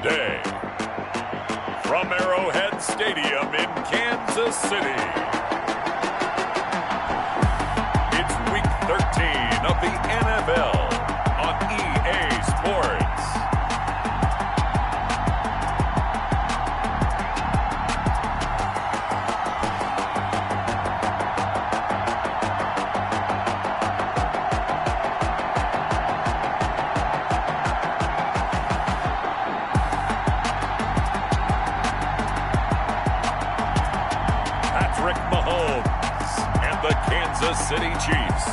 today. From Arrowhead Stadium in Kansas City, it's Week 13 of the NFL on EA Sports. Kansas City Chiefs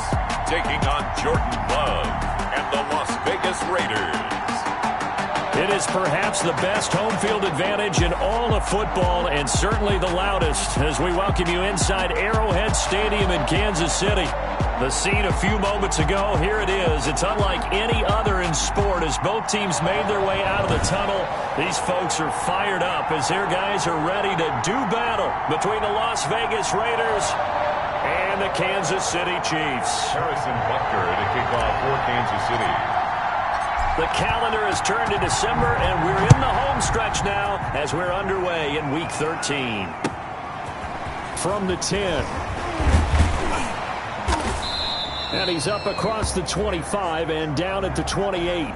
taking on Jordan Love and the Las Vegas Raiders. It is perhaps the best home field advantage in all of football, and certainly the loudest, as we welcome you inside Arrowhead Stadium in Kansas City. The scene a few moments ago, here it is. It's unlike any other in sport as both teams made their way out of the tunnel. These folks are fired up as their guys are ready to do battle between the Las Vegas Raiders and the Kansas City Chiefs. Harrison Butker to kick off for Kansas City. The calendar has turned to December, and we're in the home stretch now as we're underway in Week 13. From the 10. And he's up across the 25 and down at the 28.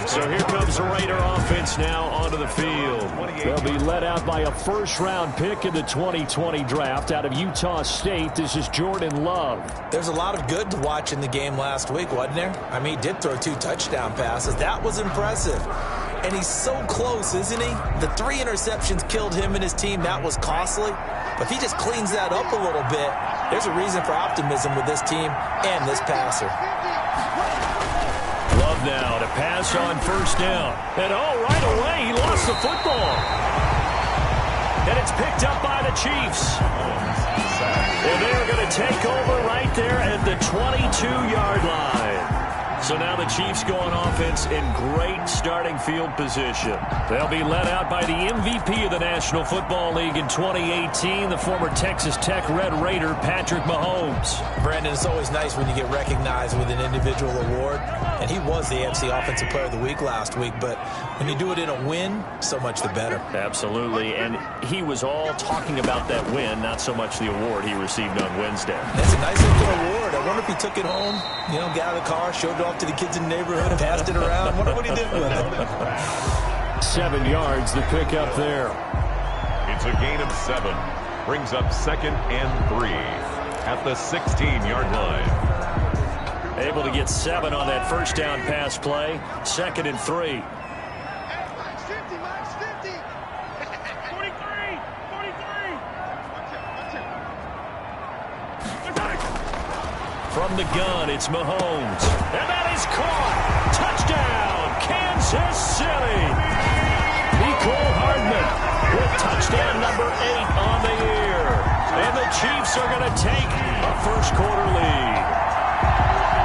So here comes the Raider offense now onto the field. They'll be led out by a first-round pick in the 2020 draft out of Utah State. This is Jordan Love. There's a lot of good to watch in the game last week, wasn't there? I mean, he did throw 2 touchdown passes. That was impressive. And he's so close, isn't he? The 3 interceptions killed him and his team. That was costly. But if he just cleans that up a little bit, there's a reason for optimism with this team and this passer. Love now to pass on first down. And right away, he lost the football. And it's picked up by the Chiefs. And they're going to take over right there at the 22-yard line. So now the Chiefs go on offense in great starting field position. They'll be led out by the MVP of the National Football League in 2018, the former Texas Tech Red Raider, Patrick Mahomes. Brandon, it's always nice when you get recognized with an individual award. And he was the AFC Offensive Player of the Week last week. But when you do it in a win, so much the better. Absolutely. And he was all talking about that win, not so much the award he received on Wednesday. That's a nice looking award. I wonder if he took it home, got out of the car, showed it off to the kids in the neighborhood, passed it around. I wonder what he did with it. 7 yards, the pick up there. It's a gain of 7. Brings up 2nd and 3 at the 16-yard line. Able to get 7 on that first down pass play. 2nd and 3. From the gun, it's Mahomes. And that is caught. Touchdown, Kansas City. Nicole Hardman with touchdown number 8 on the year. And the Chiefs are going to take a first-quarter lead.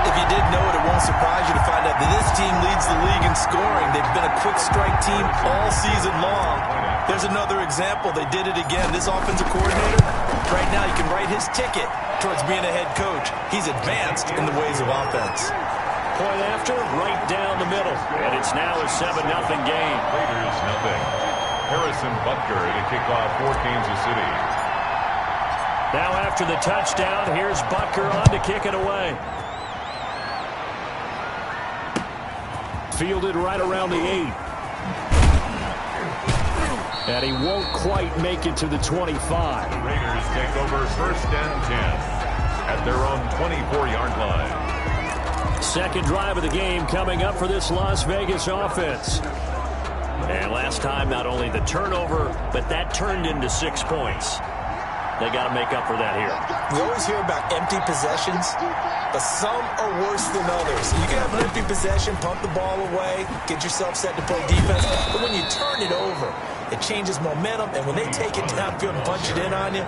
If you didn't know it, it won't surprise you to find out that this team leads the league in scoring. They've been a quick strike team all season long. There's another example. They did it again. This offensive coordinator, right now you can write his ticket towards being a head coach. He's advanced in the ways of offense. Point after, right down the middle. And it's now a 7-0 game. Raiders nothing. Harrison Butker to kick off for Kansas City. Now after the touchdown, here's Butker on to kick it away. Fielded right around the 8. And he won't quite make it to the 25. Raiders take over 1st and 10 at their own 24-yard line. Second drive of the game coming up for this Las Vegas offense. And last time, not only the turnover, but that turned into 6 points. They got to make up for that here. We always hear about empty possessions, but some are worse than others. You can have an empty possession, pump the ball away, get yourself set to play defense, but when you turn it over, it changes momentum, and when they take it downfield and punch it in on you,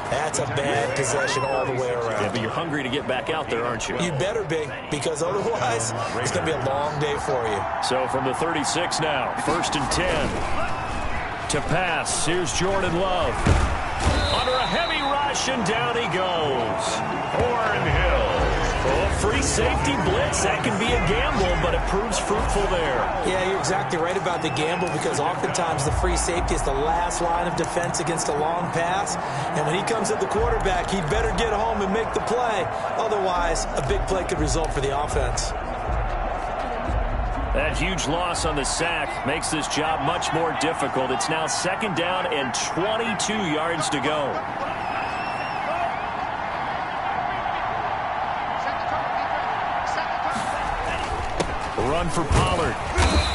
that's a bad possession all the way around. Yeah, but you're hungry to get back out there, aren't you? You better be, because otherwise, it's going to be a long day for you. So from the 36 now, 1st and 10. To pass, here's Jordan Love. Under a heavy rush, and down he goes. Thornhill. Oh, free safety blitz, that can be a gamble, but it proves fruitful there. Yeah, you're exactly right about the gamble because oftentimes the free safety is the last line of defense against a long pass. And when he comes at the quarterback, he better get home and make the play. Otherwise, a big play could result for the offense. That huge loss on the sack makes this job much more difficult. It's now 2nd down and 22 yards to go. Run for Pollard.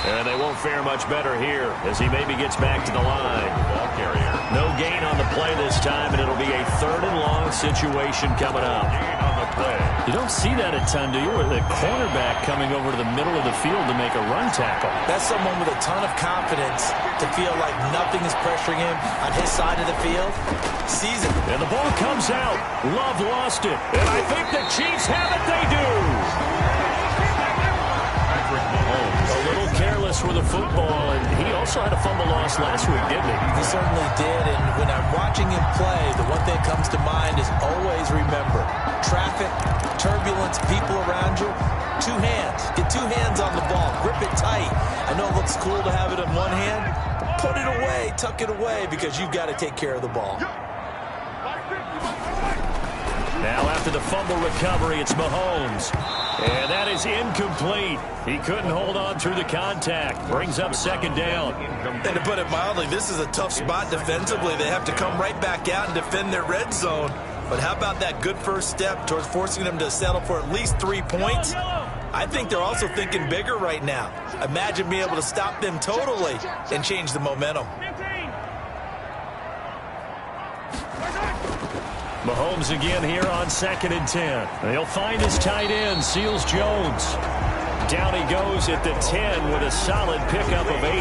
And they won't fare much better here as he maybe gets back to the line. Ball carrier. No gain on the play this time, and it'll be a 3rd and long situation coming up. Gain on the play. You don't see that a ton, do you? With a cornerback coming over to the middle of the field to make a run tackle. That's someone with a ton of confidence to feel like nothing is pressuring him on his side of the field. Sees it. And the ball comes out. Love lost it. And I think the Chiefs have it. They do. A little careless with the football, and he also had a fumble loss last week, didn't he? He certainly did, and when I'm watching him play, the one thing that comes to mind is always remember, traffic, turbulence, people around you, 2 hands. Get 2 hands on the ball. Grip it tight. I know it looks cool to have it in one hand. Put it away, tuck it away, because you've got to take care of the ball. Now after the fumble recovery, it's Mahomes. And that is incomplete. He couldn't hold on through the contact. Brings up 2nd down. And to put it mildly, this is a tough spot defensively. They have to come right back out and defend their red zone. But how about that good first step towards forcing them to settle for at least 3 points? I think they're also thinking bigger right now. Imagine being able to stop them totally and change the momentum. Mahomes again here on 2nd and 10. He'll find his tight end, Seals Jones. Down he goes at the 10 with a solid pickup of 8.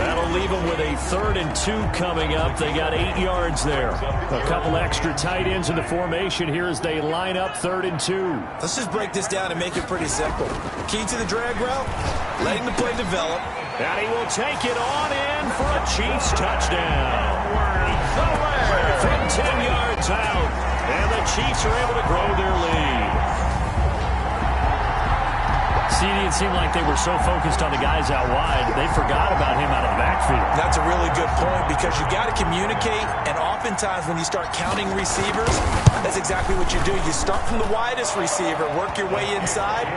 That'll leave him with a 3rd and 2 coming up. They got 8 yards there. A couple extra tight ends in the formation here as they line up 3rd and 2. Let's just break this down and make it pretty simple. Key to the drag route, letting the play develop. And he will take it on in for a Chiefs touchdown. From 10 yards out. And the Chiefs are able to grow their lead. It seemed like they were so focused on the guys out wide, they forgot about him out of the backfield. That's a really good point because you got to communicate, and oftentimes when you start counting receivers, that's exactly what you do. You start from the widest receiver, work your way inside.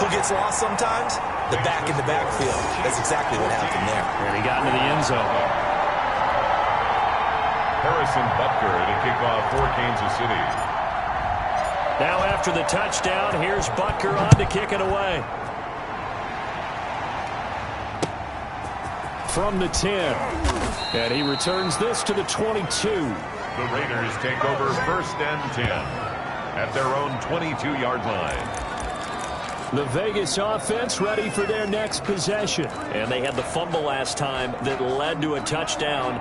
Who gets lost sometimes? The back in the backfield. That's exactly what happened there. And he got into the end zone. Harrison Butker to kick off for Kansas City. Now after the touchdown, here's Butker on to kick it away. From the 10. And he returns this to the 22. The Raiders take over 1st and 10 at their own 22-yard line. The Vegas offense ready for their next possession. And they had the fumble last time that led to a touchdown.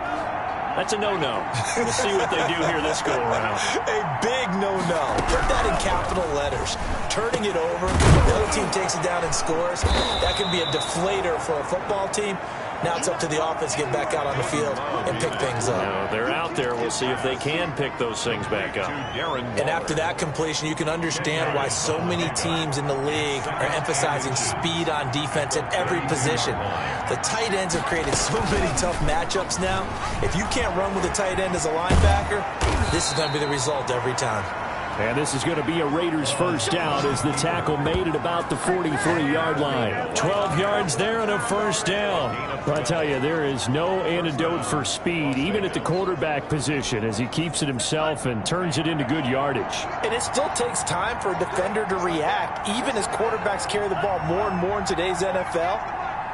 That's a no-no. We'll see what they do here this go-around. A big no-no. Put that in capital letters. Turning it over, the other team takes it down and scores. That can be a deflator for a football team. Now it's up to the offense to get back out on the field and pick things up. Now, they're out there. We'll see if they can pick those things back up. And after that completion, you can understand why so many teams in the league are emphasizing speed on defense at every position. The tight ends have created so many tough matchups now. If you can't run with a tight end as a linebacker, this is going to be the result every time. And this is going to be a Raiders first down as the tackle made it about the 43-yard line. 12 yards there and a first down. I tell you, there is no antidote for speed, even at the quarterback position, as he keeps it himself and turns it into good yardage. And it still takes time for a defender to react, even as quarterbacks carry the ball more and more in today's NFL.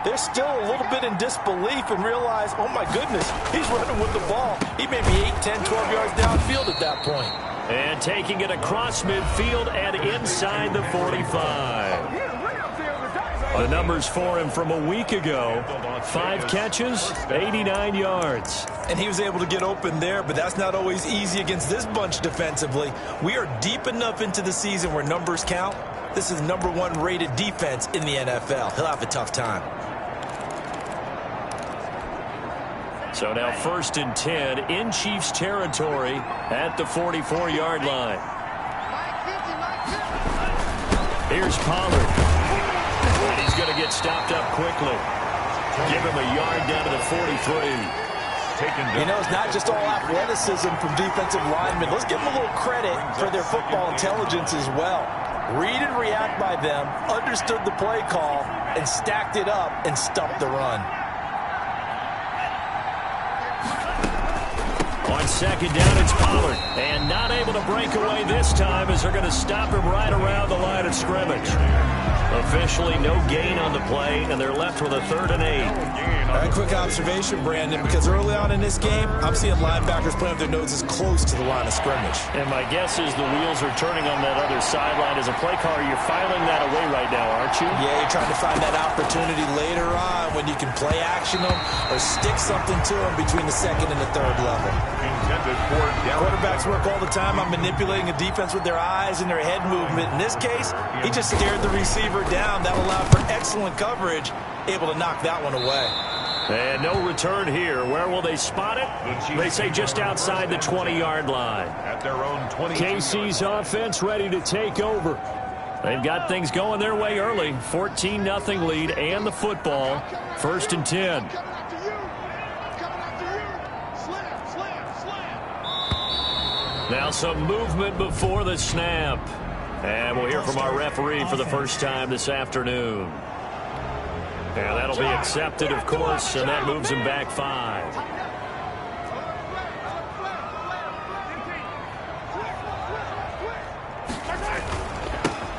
They're still a little bit in disbelief and realize, oh my goodness, he's running with the ball. He may be 8, 10, 12 yards downfield at that point. And taking it across midfield and inside the 45. The numbers for him from a week ago. 5 catches, 89 yards. And he was able to get open there, but that's not always easy against this bunch defensively. We are deep enough into the season where numbers count. This is #1 rated defense in the NFL. He'll have a tough time. So now 1st and 10 in Chiefs territory at the 44-yard line. Here's Pollard. And he's going to get stopped up quickly. Give him a yard down to the 43. You know, it's not just all athleticism from defensive linemen. Let's give them a little credit for their football intelligence as well. Read and react by them, understood the play call, and stacked it up and stuffed the run. On second down, it's Pollard. And not able to break away this time as they're going to stop him right around the line of scrimmage. Officially no gain on the play, and they're left with a 3rd and 8. All right, quick observation, Brandon, because early on in this game, I'm seeing linebackers playing with their noses close to the line of scrimmage. And my guess is the wheels are turning on that other sideline. As a play caller, you're filing that away right now, aren't you? Yeah, you're trying to find that opportunity later on when you can play action them or stick something to them between the 2nd and the 3rd level. Quarterbacks work all the time on manipulating a defense with their eyes and their head movement. In this case, he just stared the receiver down. That allowed for excellent coverage, able to knock that one away. And no return here. Where will they spot it? They say just outside the 20-yard line. At their own 20. KC's offense ready to take over. They've got things going their way early. 14-0 lead and the football. 1st and 10. Now some movement before the snap. And we'll hear from our referee for the first time this afternoon. And that'll be accepted, of course, and that moves him back 5.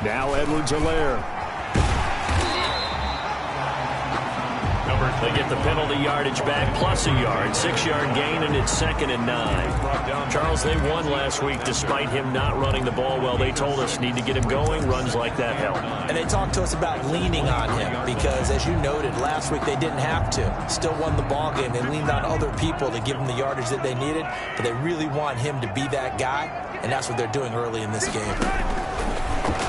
Now Edwards-Helaire. They get the penalty yardage back plus a yard. 6-yard gain, and it's 2nd and 9. Charles, they won last week despite him not running the ball well. They told us need to get him going. Runs like that help. And they talked to us about leaning on him because, as you noted, last week they didn't have to. Still won the ball game. They leaned on other people to give them the yardage that they needed, but they really want him to be that guy, and that's what they're doing early in this game.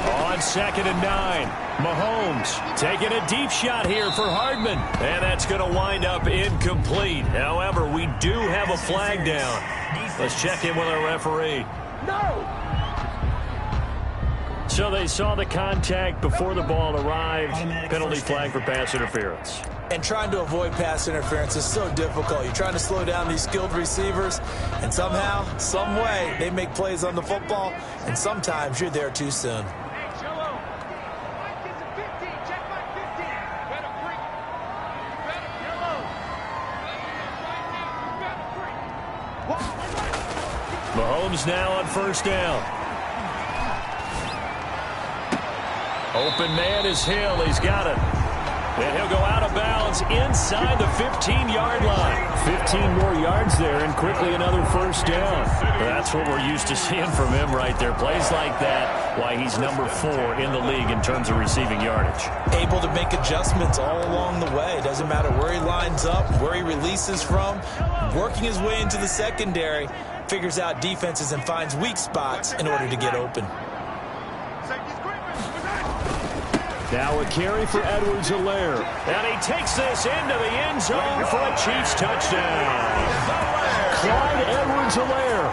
On 2nd and 9, Mahomes taking a deep shot here for Hardman. And that's going to wind up incomplete. However, we do have a flag down. Let's check in with our referee. No! So they saw the contact before the ball arrived. Penalty flag for pass interference. And trying to avoid pass interference is so difficult. You're trying to slow down these skilled receivers, and somehow, some way, they make plays on the football, and sometimes you're there too soon. Mahomes now on 1st down. Open man is Hill. He's got it. And he'll go out of bounds inside the 15-yard line. 15 more yards there, and quickly another 1st down. That's what we're used to seeing from him right there. Plays like that, why he's number 4 in the league in terms of receiving yardage. Able to make adjustments all along the way. Doesn't matter where he lines up, where he releases from. Working his way into the secondary, figures out defenses and finds weak spots in order to get open. Now a carry for Edwards-Helaire. And he takes this into the end zone for a Chiefs touchdown. Clyde Edwards-Helaire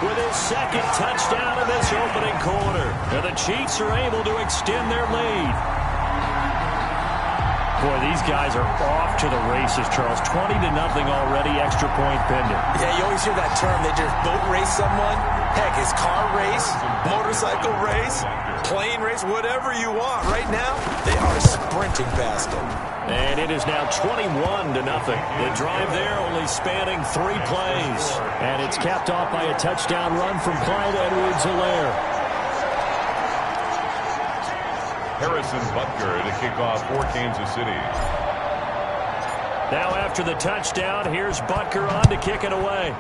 with his 2nd touchdown of this opening quarter. And the Chiefs are able to extend their lead. Boy, these guys are off to the races, Charles. 20-0 already, extra point pending. Yeah, you always hear that term. They just boat race someone. Heck, it's car race, motorcycle race, plane race, whatever you want. Right now, they are sprinting past them. And it is now 21-0. The drive there only spanning 3 plays. And it's capped off by a touchdown run from Clyde Edwards-Helaire. Harrison Butker to kick off for Kansas City. Now after the touchdown, here's Butker on to kick it away.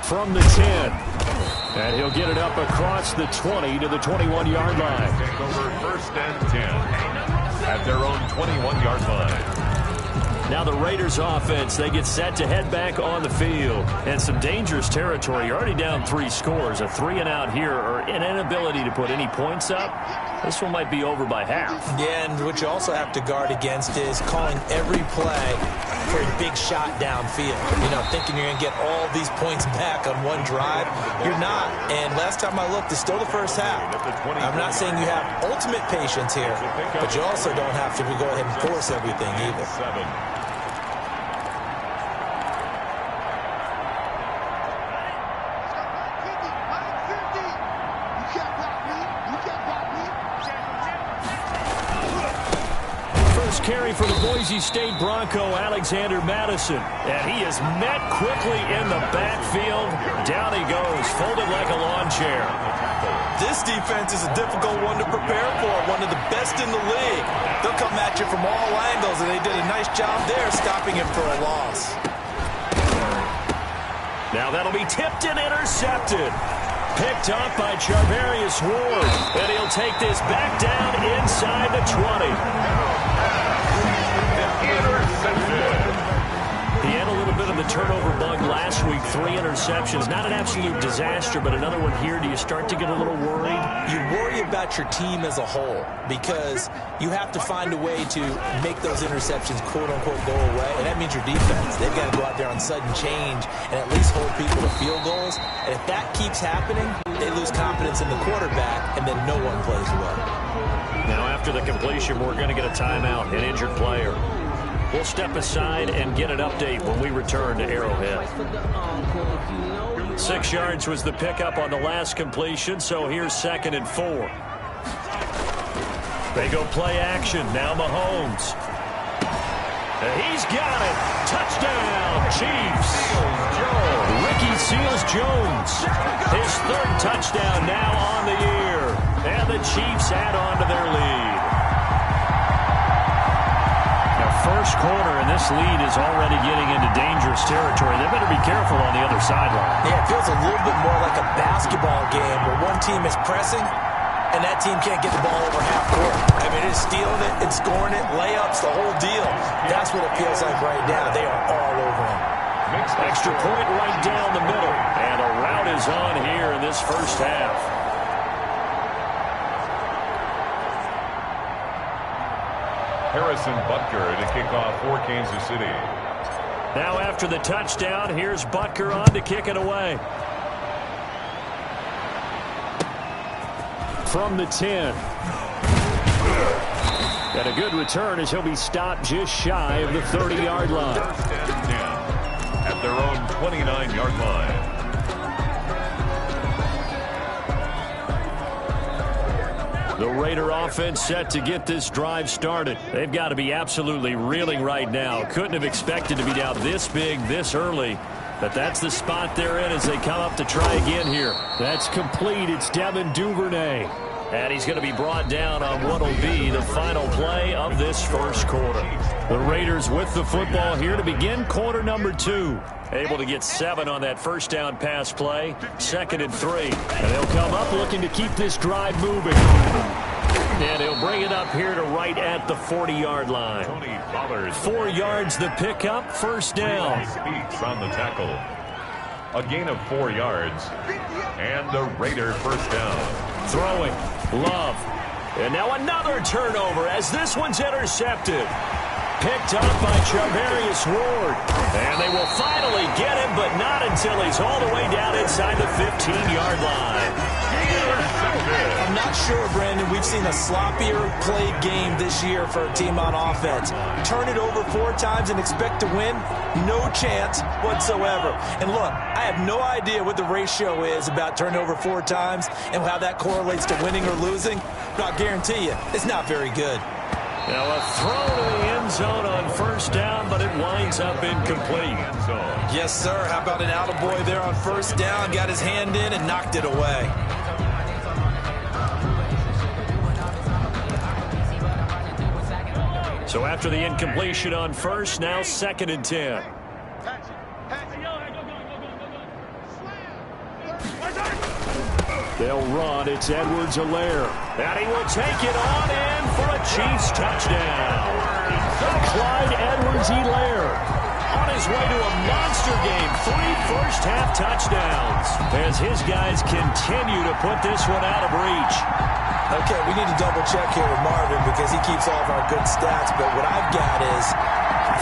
From the 10. And he'll get it up across the 20 to the 21-yard line. Take over 1st and 10 at their own 21-yard line. Now the Raiders offense, they get set to head back on the field. And some dangerous territory. You're already down 3 scores. A 3-and-out here, or an inability to put any points up. This one might be over by half. Yeah, and what you also have to guard against is calling every play for a big shot downfield. You know, thinking you're going to get all these points back on one drive. You're not. And last time I looked, it's still the first half. I'm not saying you have ultimate patience here, but you also don't have to go ahead and force everything either. Carry for the Boise State Bronco, Alexander Madison. And he is met quickly in the backfield. Down he goes, folded like a lawn chair. This defense is a difficult one to prepare for, one of the best in the league. They'll come at you from all angles, and they did a nice job there stopping him for a loss. Now that'll be tipped and intercepted. Picked up by Charvarius Ward. And he'll take this back down inside the 20. He had a little bit of the turnover bug last week, 3 interceptions. Not an absolute disaster, but another one here. Do you start to get a little worried? You worry about your team as a whole because you have to find a way to make those interceptions, quote-unquote, go away, and that means your defense. They've got to go out there on sudden change and at least hold people to field goals. And if that keeps happening, they lose confidence in the quarterback, and then no one plays well. Now, after the completion, we're going to get a timeout, an injured player. We'll step aside and get an update when we return to Arrowhead. 6 yards was the pickup on the last completion, so here's 2nd and 4. They go play action. Now Mahomes. And he's got it. Touchdown, Chiefs. Ricky Seals-Jones. His 3rd touchdown now on the year. And the Chiefs add on to their lead. First quarter, and this lead is already getting into dangerous territory. They better be careful on the other sideline. Yeah, it feels a little bit more like a basketball game where one team is pressing and that team can't get the ball over half court. I mean, it's stealing it, it's scoring it, layups, the whole deal. That's what it feels like right now. They are all over them. Extra point right down the middle. And a rout is on here in this first half. Harrison Butker to kick off for Kansas City. Now after the touchdown, here's Butker on to kick it away. From the 10. And a good return as he'll be stopped just shy of the 30-yard line. 1st and 10 at their own 29-yard line. The Raider offense set to get this drive started. They've got to be absolutely reeling right now. Couldn't have expected to be down this big, this early. But that's the spot they're in as they come up to try again here. That's complete. It's Devin Duvernay. And he's going to be brought down on what will be the final play of this first quarter. The Raiders with the football here to begin quarter number 2. Able to get 7 on that first down pass play. 2nd and 3. And they'll come up looking to keep this drive moving. And he'll bring it up here to right at the 40-yard line. 4 yards the pickup, first down. Speaks on the tackle. A gain of 4 yards. And the Raider first down. Throwing. Love. And now another turnover as this one's intercepted. Picked up by Charvarius Ward. And they will finally get him, but not until he's all the way down inside the 15-yard line. I'm not sure, Brandon, we've seen a sloppier played game this year for a team on offense. Turn it over 4 times and expect to win? No chance whatsoever. And look, I have no idea what the ratio is about turnover 4 times and how that correlates to winning or losing, but I'll guarantee you, it's not very good. Now a throw to the end zone on first down, but it winds up incomplete. Yes, sir. How about an attaboy there on first down? Got his hand in and knocked it away. So after the incompletion on first, now 2nd and 10. They'll run. It's Edwards-Helaire. And he will take it on in for a Chiefs touchdown. Clyde Edwards-Helaire on his way to a monster game. 3 first-half touchdowns as his guys continue to put this one out of reach. Okay, we need to double-check here with Marvin because he keeps all of our good stats, but what I've got is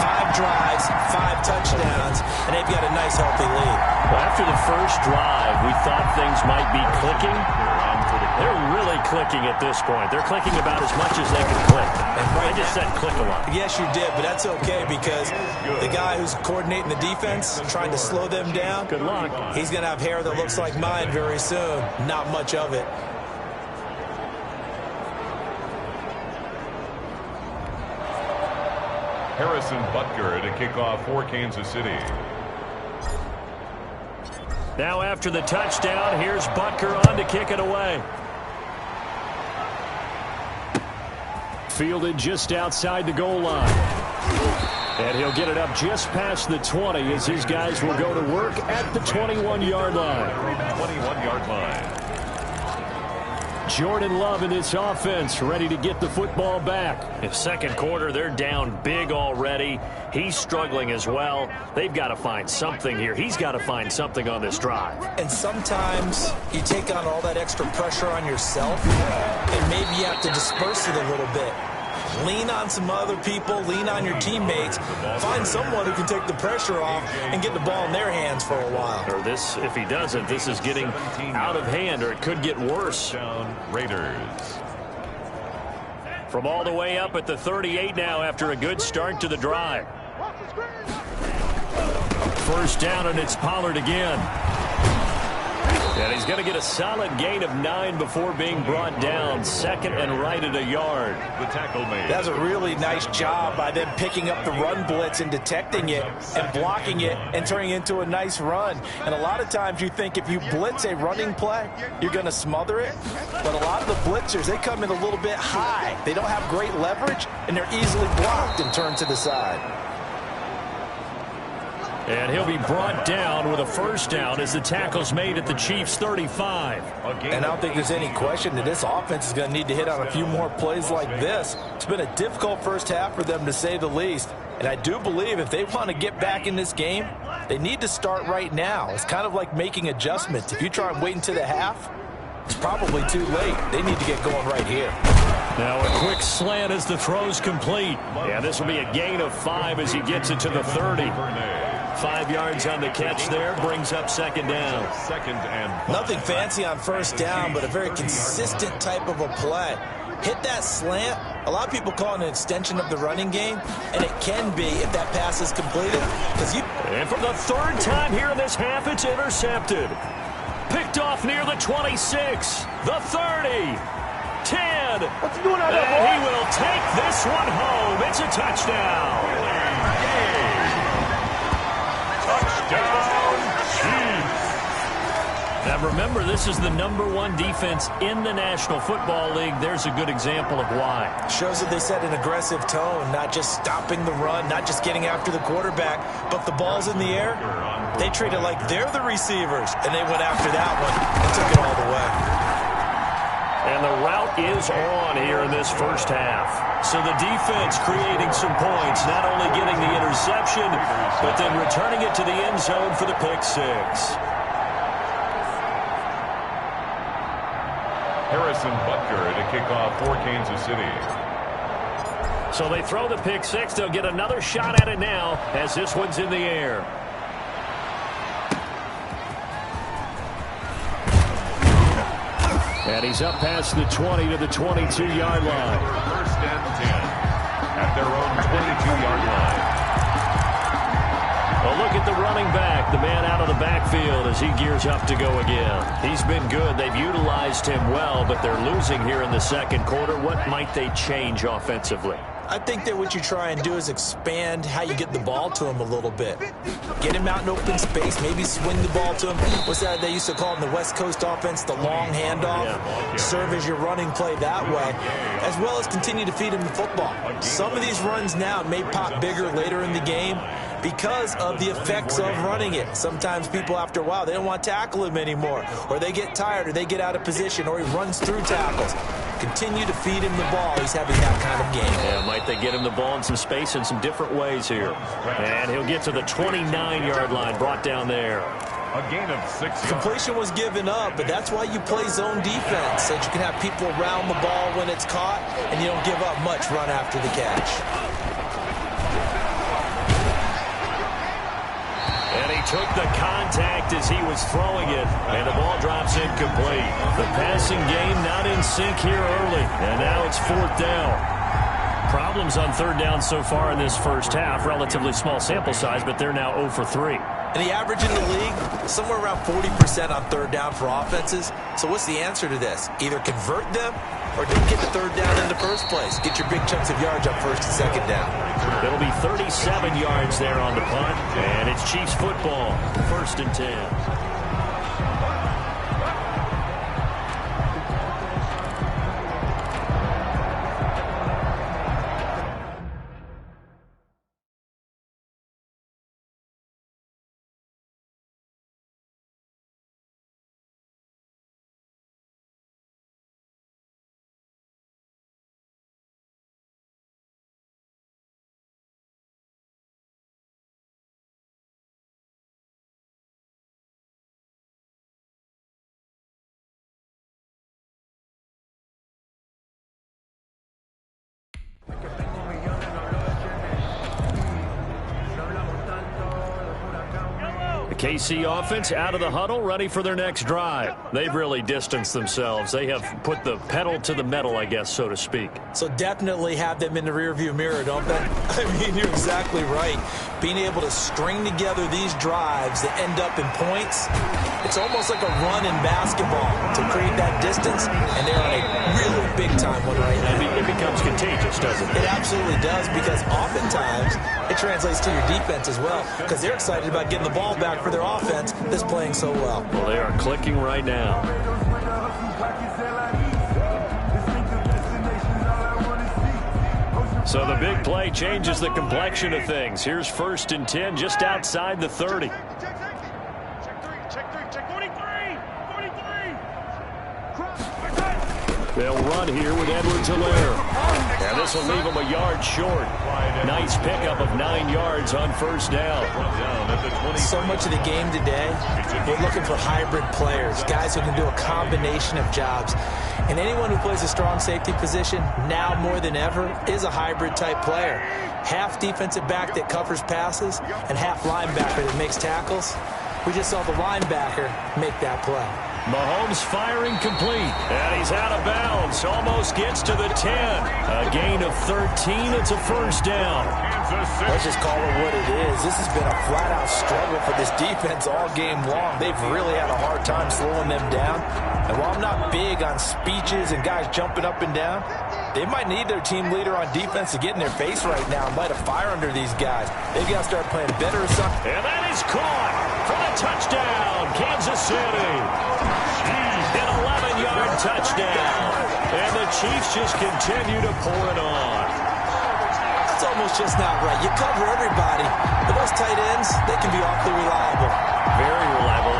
5 drives, 5 touchdowns, and they've got a nice, healthy lead. Well, after the first drive, we thought things might be clicking. They're really clicking at this point. They're clicking about as much as they can click. I just said click a lot. Yes, you did, but that's okay because the guy who's coordinating the defense, trying to slow them down, good luck. He's going to have hair that looks like mine very soon. Not much of it. Harrison Butker to kick off for Kansas City. Now after the touchdown, here's Butker on to kick it away. Fielded just outside the goal line. And he'll get it up just past the 20 as his guys will go to work at the 21-yard line. 21-yard line. Jordan Love in this offense ready to get the football back. In second quarter, they're down big already. He's struggling as well. They've got to find something here. He's got to find something on this drive. And sometimes you take on all that extra pressure on yourself, and maybe you have to disperse it a little bit. Lean on some other people, lean on your teammates, find someone who can take the pressure off and get the ball in their hands for a while. Or this, if he doesn't, this is getting out of hand, or it could get worse. Raiders. From all the way up at the 38 now after a good start to the drive. First down, and it's Pollard again. And he's going to get a solid gain of 9 before being brought down. Second and right at a yard. The tackle made. That's a really nice job by them picking up the run blitz and detecting it and blocking it and turning it into a nice run. And a lot of times you think if you blitz a running play, you're going to smother it. But a lot of the blitzers, they come in a little bit high. They don't have great leverage, and they're easily blocked and turned to the side. And he'll be brought down with a first down as the tackle's made at the Chiefs' 35. And I don't think there's any question that this offense is going to need to hit on a few more plays like this. It's been a difficult first half for them, to say the least. And I do believe if they want to get back in this game, they need to start right now. It's kind of like making adjustments. If you try and wait until the half, it's probably too late. They need to get going right here. Now a quick slant as the throw's complete. Yeah, this will be a gain of 5 as he gets it to the 30. 5 yards on the catch there, brings up second down. Nothing fancy on first down, but a very consistent type of a play. Hit that slant. A lot of people call it an extension of the running game, and it can be if that pass is completed. And for the third time here in this half, it's intercepted. Picked off near the 26, the 30, 10. What's he doing out there, boy? And he will take this one home. It's a touchdown. Now remember, this is the #1 defense in the National Football League. There's a good example of why. Shows that they set an aggressive tone, not just stopping the run, not just getting after the quarterback, but the ball's in the air. They treat it like they're the receivers, and they went after that one and took it all the way. And the route is on here in this first half. So the defense creating some points, not only getting the interception, but then returning it to the end zone for the pick 6. Harrison Butker to kick off for Kansas City. So they throw the pick 6. They'll get another shot at it now as this one's in the air. And he's up past the 20 to the 22-yard line. First and 10 at their own 22-yard line. Well, look at the running back, the man out of the backfield as he gears up to go again. He's been good. They've utilized him well, but they're losing here in the second quarter. What might they change offensively? I think that what you try and do is expand how you get the ball to him a little bit. Get him out in open space, maybe swing the ball to him. What's that they used to call in the West Coast offense, the long handoff? Serve as your running play that way, as well as continue to feed him the football. Some of these runs now may pop bigger later in the game because of the effects of running it. Sometimes people, after a while, they don't want to tackle him anymore, or they get tired, or they get out of position, or he runs through tackles. Continue to feed him the ball. He's having that kind of game. Yeah, might they get him the ball in some space in some different ways here. And he'll get to the 29-yard line, brought down there. A gain of 6. Completion was given up, but that's why you play zone defense, so that you can have people around the ball when it's caught, and you don't give up much run after the catch. took the contact as he was throwing it, and the ball drops incomplete. The passing game not in sync here early, and now it's 4th down. Problems on 3rd down so far in this first half. Relatively small sample size, but they're now 0 for 3. And the average in the league, somewhere around 40% on 3rd down for offenses. So what's the answer to this? Either convert them or don't get the 3rd down in the first place. Get your big chunks of yards on 1st and 2nd down. It'll be 37 yards there on the punt, and it's Chiefs football, 1st and 10. The KC offense out of the huddle, ready for their next drive. They've really distanced themselves. They have put the pedal to the metal, I guess, so to speak. So definitely have them in the rearview mirror, don't they? I mean, you're exactly right. Being able to string together these drives that end up in points, it's almost like a run in basketball to create that distance, and they're on a really big-time one right now. It becomes contagious, doesn't it? It absolutely does, because oftentimes it translates to your defense as well, because they're excited about getting the ball back for their offense that's playing so well. Well, they are clicking right now. So the big play changes the complexion of things. Here's 1st and 10 just outside the 30. They'll run here with Edwards-Helaire. And this will leave them a yard short. Nice pickup of 9 yards on 1st down. So much of the game today, we're looking for hybrid players, guys who can do a combination of jobs. And anyone who plays a strong safety position, now more than ever, is a hybrid type player. Half defensive back that covers passes and half linebacker that makes tackles. We just saw the linebacker make that play. Mahomes firing complete, and he's out of bounds. Almost gets to the 10. A gain of 13. It's a 1st down. Let's just call it what it is. This has been a flat-out struggle for this defense all game long. They've really had a hard time slowing them down. And while I'm not big on speeches and guys jumping up and down, they might need their team leader on defense to get in their face right now and light a fire under these guys. They've got to start playing better or something. And that is caught for the touchdown, Kansas City. An 11-yard touchdown. And the Chiefs just continue to pour it on. It's almost just not right. You cover everybody, but those tight ends, they can be awfully reliable. Very reliable.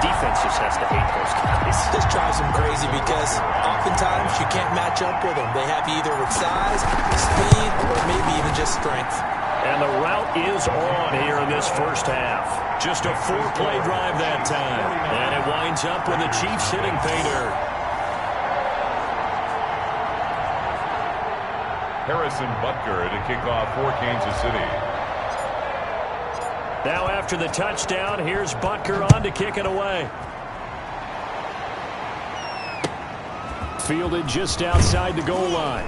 Defense just has to hate those guys. This drives them crazy because oftentimes you can't match up with them. They have either with size, speed, or maybe even just strength. And the route is on here in this first half. Just a 4-play drive that time. And it winds up with the Chiefs hitting pay dirt. Harrison Butker to kick off for Kansas City. Now after the touchdown, here's Butker on to kick it away. Fielded just outside the goal line.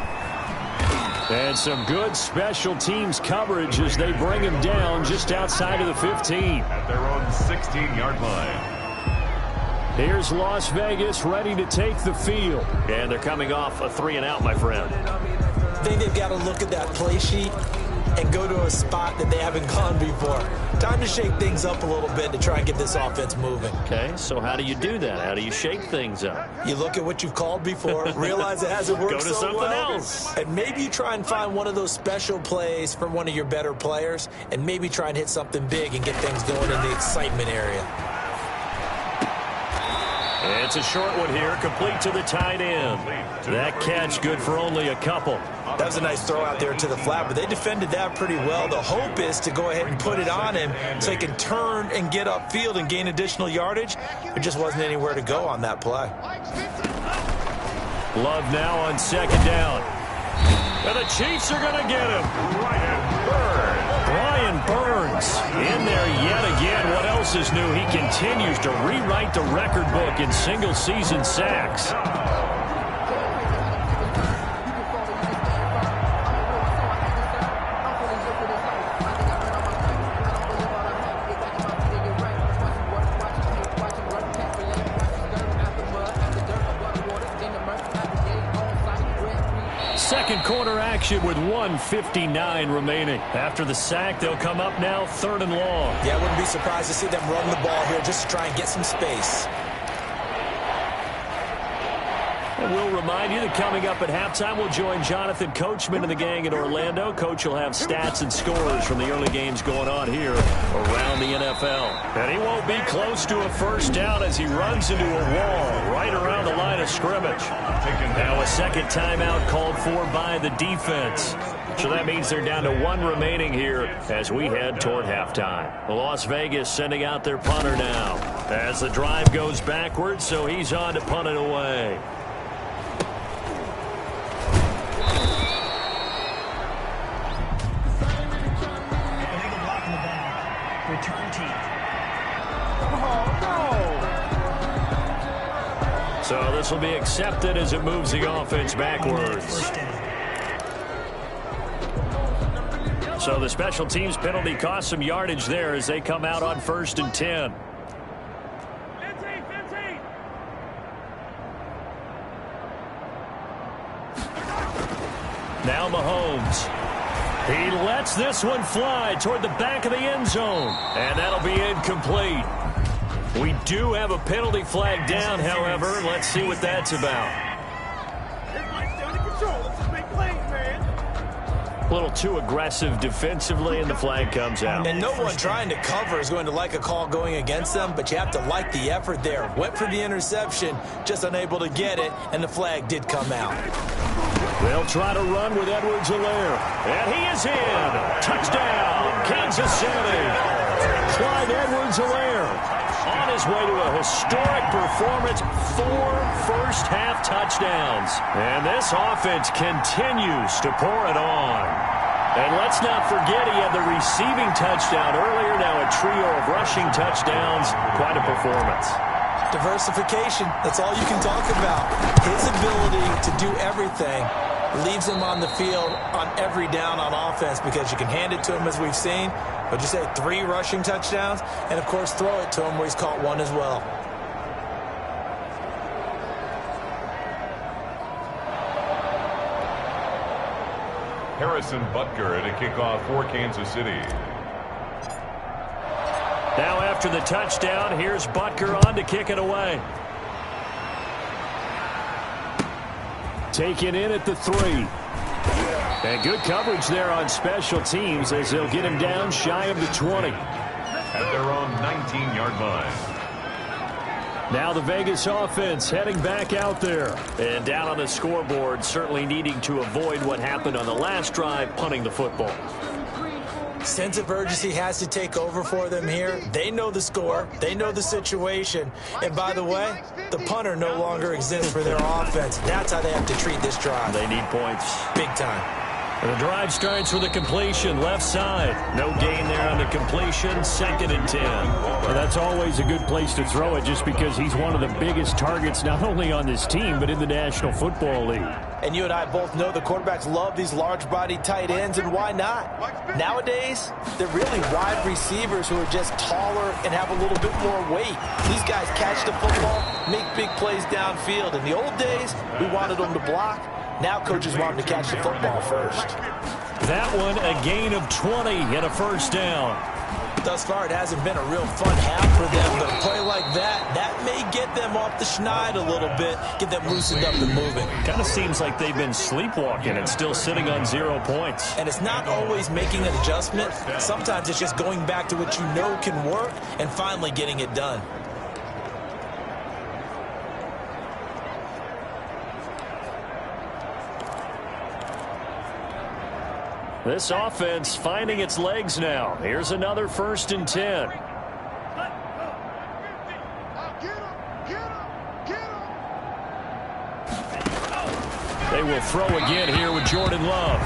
And some good special teams coverage as they bring him down just outside of the 15. At their own 16-yard line. Here's Las Vegas ready to take the field. And they're coming off a 3-and-out, my friend. I think they've got to look at that play sheet and go to a spot that they haven't gone before. Time to shake things up a little bit to try and get this offense moving. Okay, so how do you do that? How do you shake things up? You look at what you've called before, realize it hasn't worked Go to so something well, else. and maybe you try and find one of those special plays from one of your better players, and maybe try and hit something big and get things going in the excitement area. It's a short one here, complete to the tight end. That catch good for only a couple. That was a nice throw out there to the flat, but they defended that pretty well. The hope is to go ahead and put it on him so he can turn and get upfield and gain additional yardage. There just wasn't anywhere to go on that play. Love now on 2nd down. And the Chiefs are going to get him. Brian Burns Banks in there yet again. What else is new? He continues to rewrite the record book in single-season sacks. Second quarter action with 1:59 remaining. After the sack, they'll come up now 3rd and long. Yeah, I wouldn't be surprised to see them run the ball here just to try and get some space. And we'll remind you that coming up at halftime, we'll join Jonathan Coachman and the gang in Orlando. Coach will have stats and scores from the early games going on here around the NFL. And he won't be close to a first down as he runs into a wall right around the line of scrimmage. Now a second timeout called for by the defense. So that means they're down to 1 remaining here as we head toward halftime. Las Vegas sending out their punter now as the drive goes backwards, so he's on to punt it away. Return team. So this will be accepted as it moves the offense backwards. So the special teams penalty cost some yardage there as they come out on 1st and 10. Now Mahomes. He lets this one fly toward the back of the end zone. And that'll be incomplete. We do have a penalty flag down, however. Let's see what that's about. A little too aggressive defensively, and the flag comes out. And no one trying to cover is going to like a call going against them, but you have to like the effort there. Went for the interception, just unable to get it, and the flag did come out. They'll try to run with Edwards-Helaire. And he is in. Touchdown, Kansas City. Clyde Edwards-Helaire on his way to a historic performance, 4 first-half touchdowns. And this offense continues to pour it on. And let's not forget he had the receiving touchdown earlier, now a trio of rushing touchdowns. Quite a performance. Diversification, that's all you can talk about. His ability to do everything leaves him on the field on every down on offense because you can hand it to him as we've seen. But you say 3 rushing touchdowns, and of course throw it to him where he's caught 1 as well. Harrison Butker at a kickoff for Kansas City. Now after the touchdown, here's Butker on to kick it away. Taken in at the 3. And good coverage there on special teams as they'll get him down shy of the 20. At their own 19-yard line. Now the Vegas offense heading back out there. And down on the scoreboard, certainly needing to avoid what happened on the last drive, punting the football. Sense of urgency has to take over for them here. They know the score. They know the situation. And by the way, the punter no longer exists for their offense. That's how they have to treat this drive. They need points. Big time. And the drive starts with a completion, left side. No gain there on the completion, 2nd and 10. Well, that's always a good place to throw it just because he's one of the biggest targets not only on this team but in the National Football League. And you and I both know the quarterbacks love these large-bodied tight ends, and why not? Nowadays, they're really wide receivers who are just taller and have a little bit more weight. These guys catch the football, make big plays downfield. In the old days, we wanted them to block. Now coaches want them to catch the football first. That one, a gain of 20 and a first down. Thus far, it hasn't been a real fun half for them, but a play like that may get them off the schneid a little bit, get them loosened up and moving. Kind of seems like they've been sleepwalking and still sitting on 0 points. And it's not always making an adjustment. Sometimes it's just going back to what you know can work and finally getting it done. This offense finding its legs now. Here's another 1st and 10. They will throw again here with Jordan Love.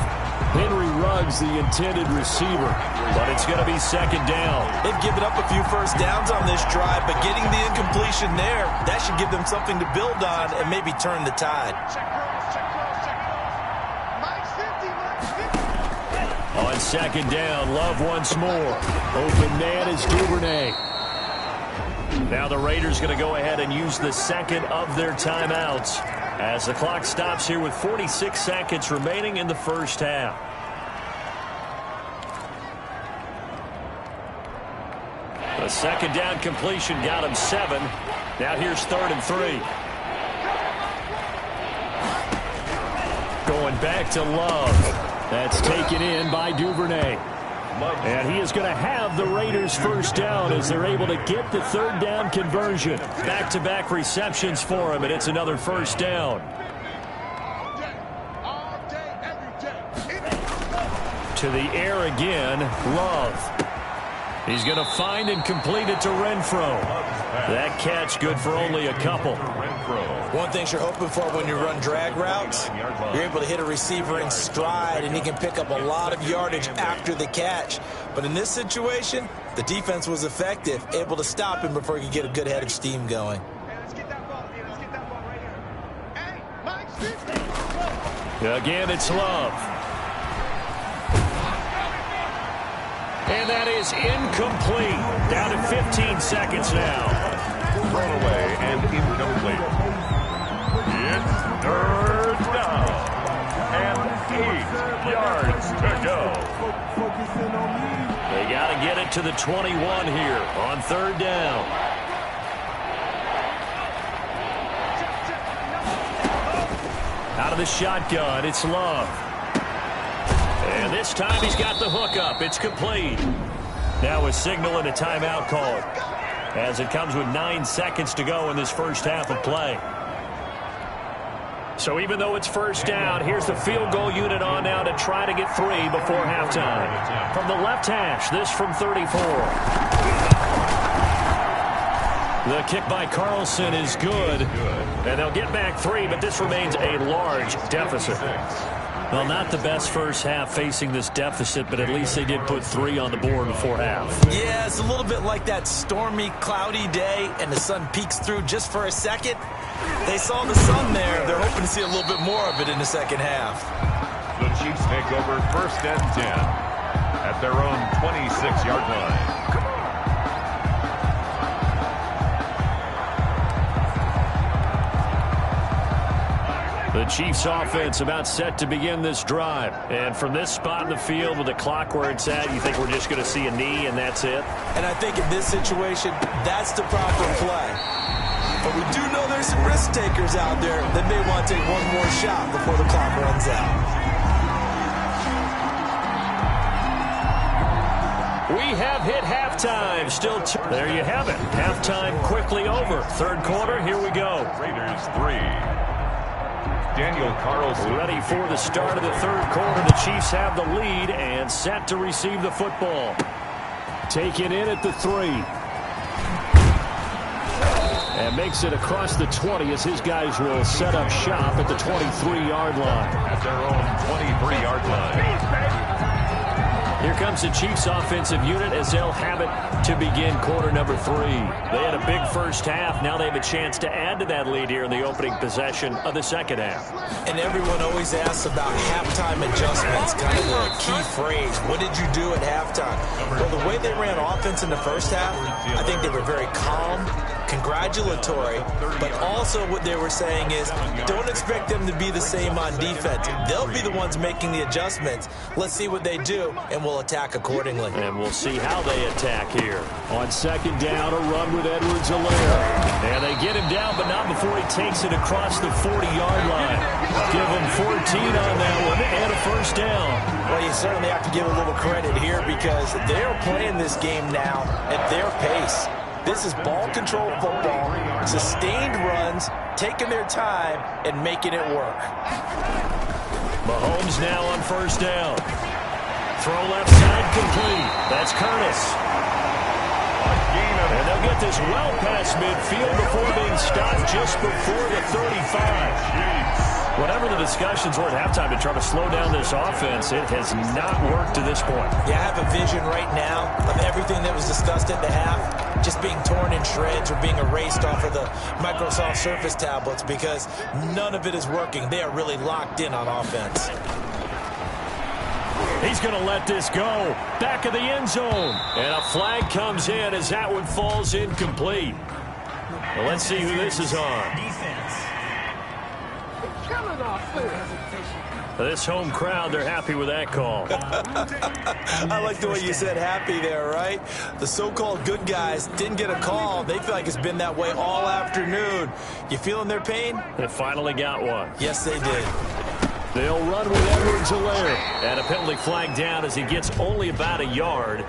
Henry Ruggs, the intended receiver, but it's going to be second down. They've given up a few first downs on this drive, but getting the incompletion there, that should give them something to build on and maybe turn the tide. On second down, Love once more. Open man is Duvernay. Now the Raiders going to go ahead and use the second of their timeouts as the clock stops here with 46 seconds remaining in the first half. The second down completion got him 7. Now here's 3rd and 3. Going back to Love. That's taken in by Duvernay. And he is going to have the Raiders first down as they're able to get the 3rd down conversion. Back-to-back receptions for him, and it's another first down. To the air again, Love. He's going to find and complete it to Renfro. That catch good for only a couple. One thing you're hoping for when you run drag routes, you're able to hit a receiver in stride, and he can pick up a lot of yardage after the catch. But in this situation, the defense was effective, able to stop him before he could get a good head of steam going. Again, it's Love. And that is incomplete. Down to 15 seconds now. Thrown away and incomplete. It's 3rd down. And 8 yards to go. They got to get it to the 21 here on 3rd down. Out of the shotgun, it's Love. And this time he's got the hook up. It's complete. Now a signal and a timeout call as it comes with 9 seconds to go in this first half of play. So even though it's first down, here's the field goal unit on now to try to get 3 before halftime. From the left hash, this from 34. The kick by Carlson is good. And they'll get back 3, but this remains a large deficit. Well, not the best first half facing this deficit, but at least they did put 3 on the board before half. Yeah, it's a little bit like that stormy, cloudy day, and the sun peeks through just for a second. They saw the sun there. They're hoping to see a little bit more of it in the second half. The Chiefs take over 1st and 10 at their own 26-yard line. The Chiefs offense about set to begin this drive. And from this spot in the field with the clock where it's at, you think we're just going to see a knee and that's it? And I think in this situation, that's the proper play. But we do know there's some risk takers out there that may want to take one more shot before the clock runs out. We have hit halftime. Still there you have it. Halftime quickly over. 3rd quarter, here we go. Raiders 3. Daniel Carlson ready for the start of the 3rd quarter. The Chiefs have the lead and set to receive the football. Taken in at the 3. And makes it across the 20 as his guys will set up shop at the 23-yard line. At their own 23-yard line. Here comes the Chiefs offensive unit as they'll have it to begin quarter number 3. They had a big first half. Now they have a chance to add to that lead here in the opening possession of the second half. And everyone always asks about halftime adjustments, kind of the key phrase. What did you do at halftime? Well, the way they ran offense in the first half, I think they were very calm, congratulatory, but also what they were saying is don't expect them to be the same on defense. They'll be the ones making the adjustments. Let's see what they do, and we'll attack accordingly. And we'll see how they attack here. On second down, a run with Edwards-Helaire. And they get him down, but not before he takes it across the 40-yard line. Give him 14 on that one and a first down. Well, you certainly have to give a little credit here because they're playing this game now at their pace. This is ball control football, sustained runs, taking their time, and making it work. Mahomes now on first down. Throw left side complete. That's Curtis. And they'll get this well past midfield before being stopped just before the 35. Whatever the discussions were at halftime to try to slow down this offense, it has not worked to this point. Yeah, I have a vision right now of everything that was discussed at the half just being torn in shreds or being erased off of the Microsoft Surface tablets because none of it is working. They are really locked in on offense. He's going to let this go. Back of the end zone. And a flag comes in as that one falls incomplete. Well, let's see who this is on. Defense. This home crowd, they're happy with that call. I like the way you said happy there, right? The so-called good guys didn't get a call. They feel like it's been that way all afternoon. You feeling their pain? They finally got one. Yes, they did. They'll run with Edwards-Helaire. And a penalty flag down as he gets only about a yard.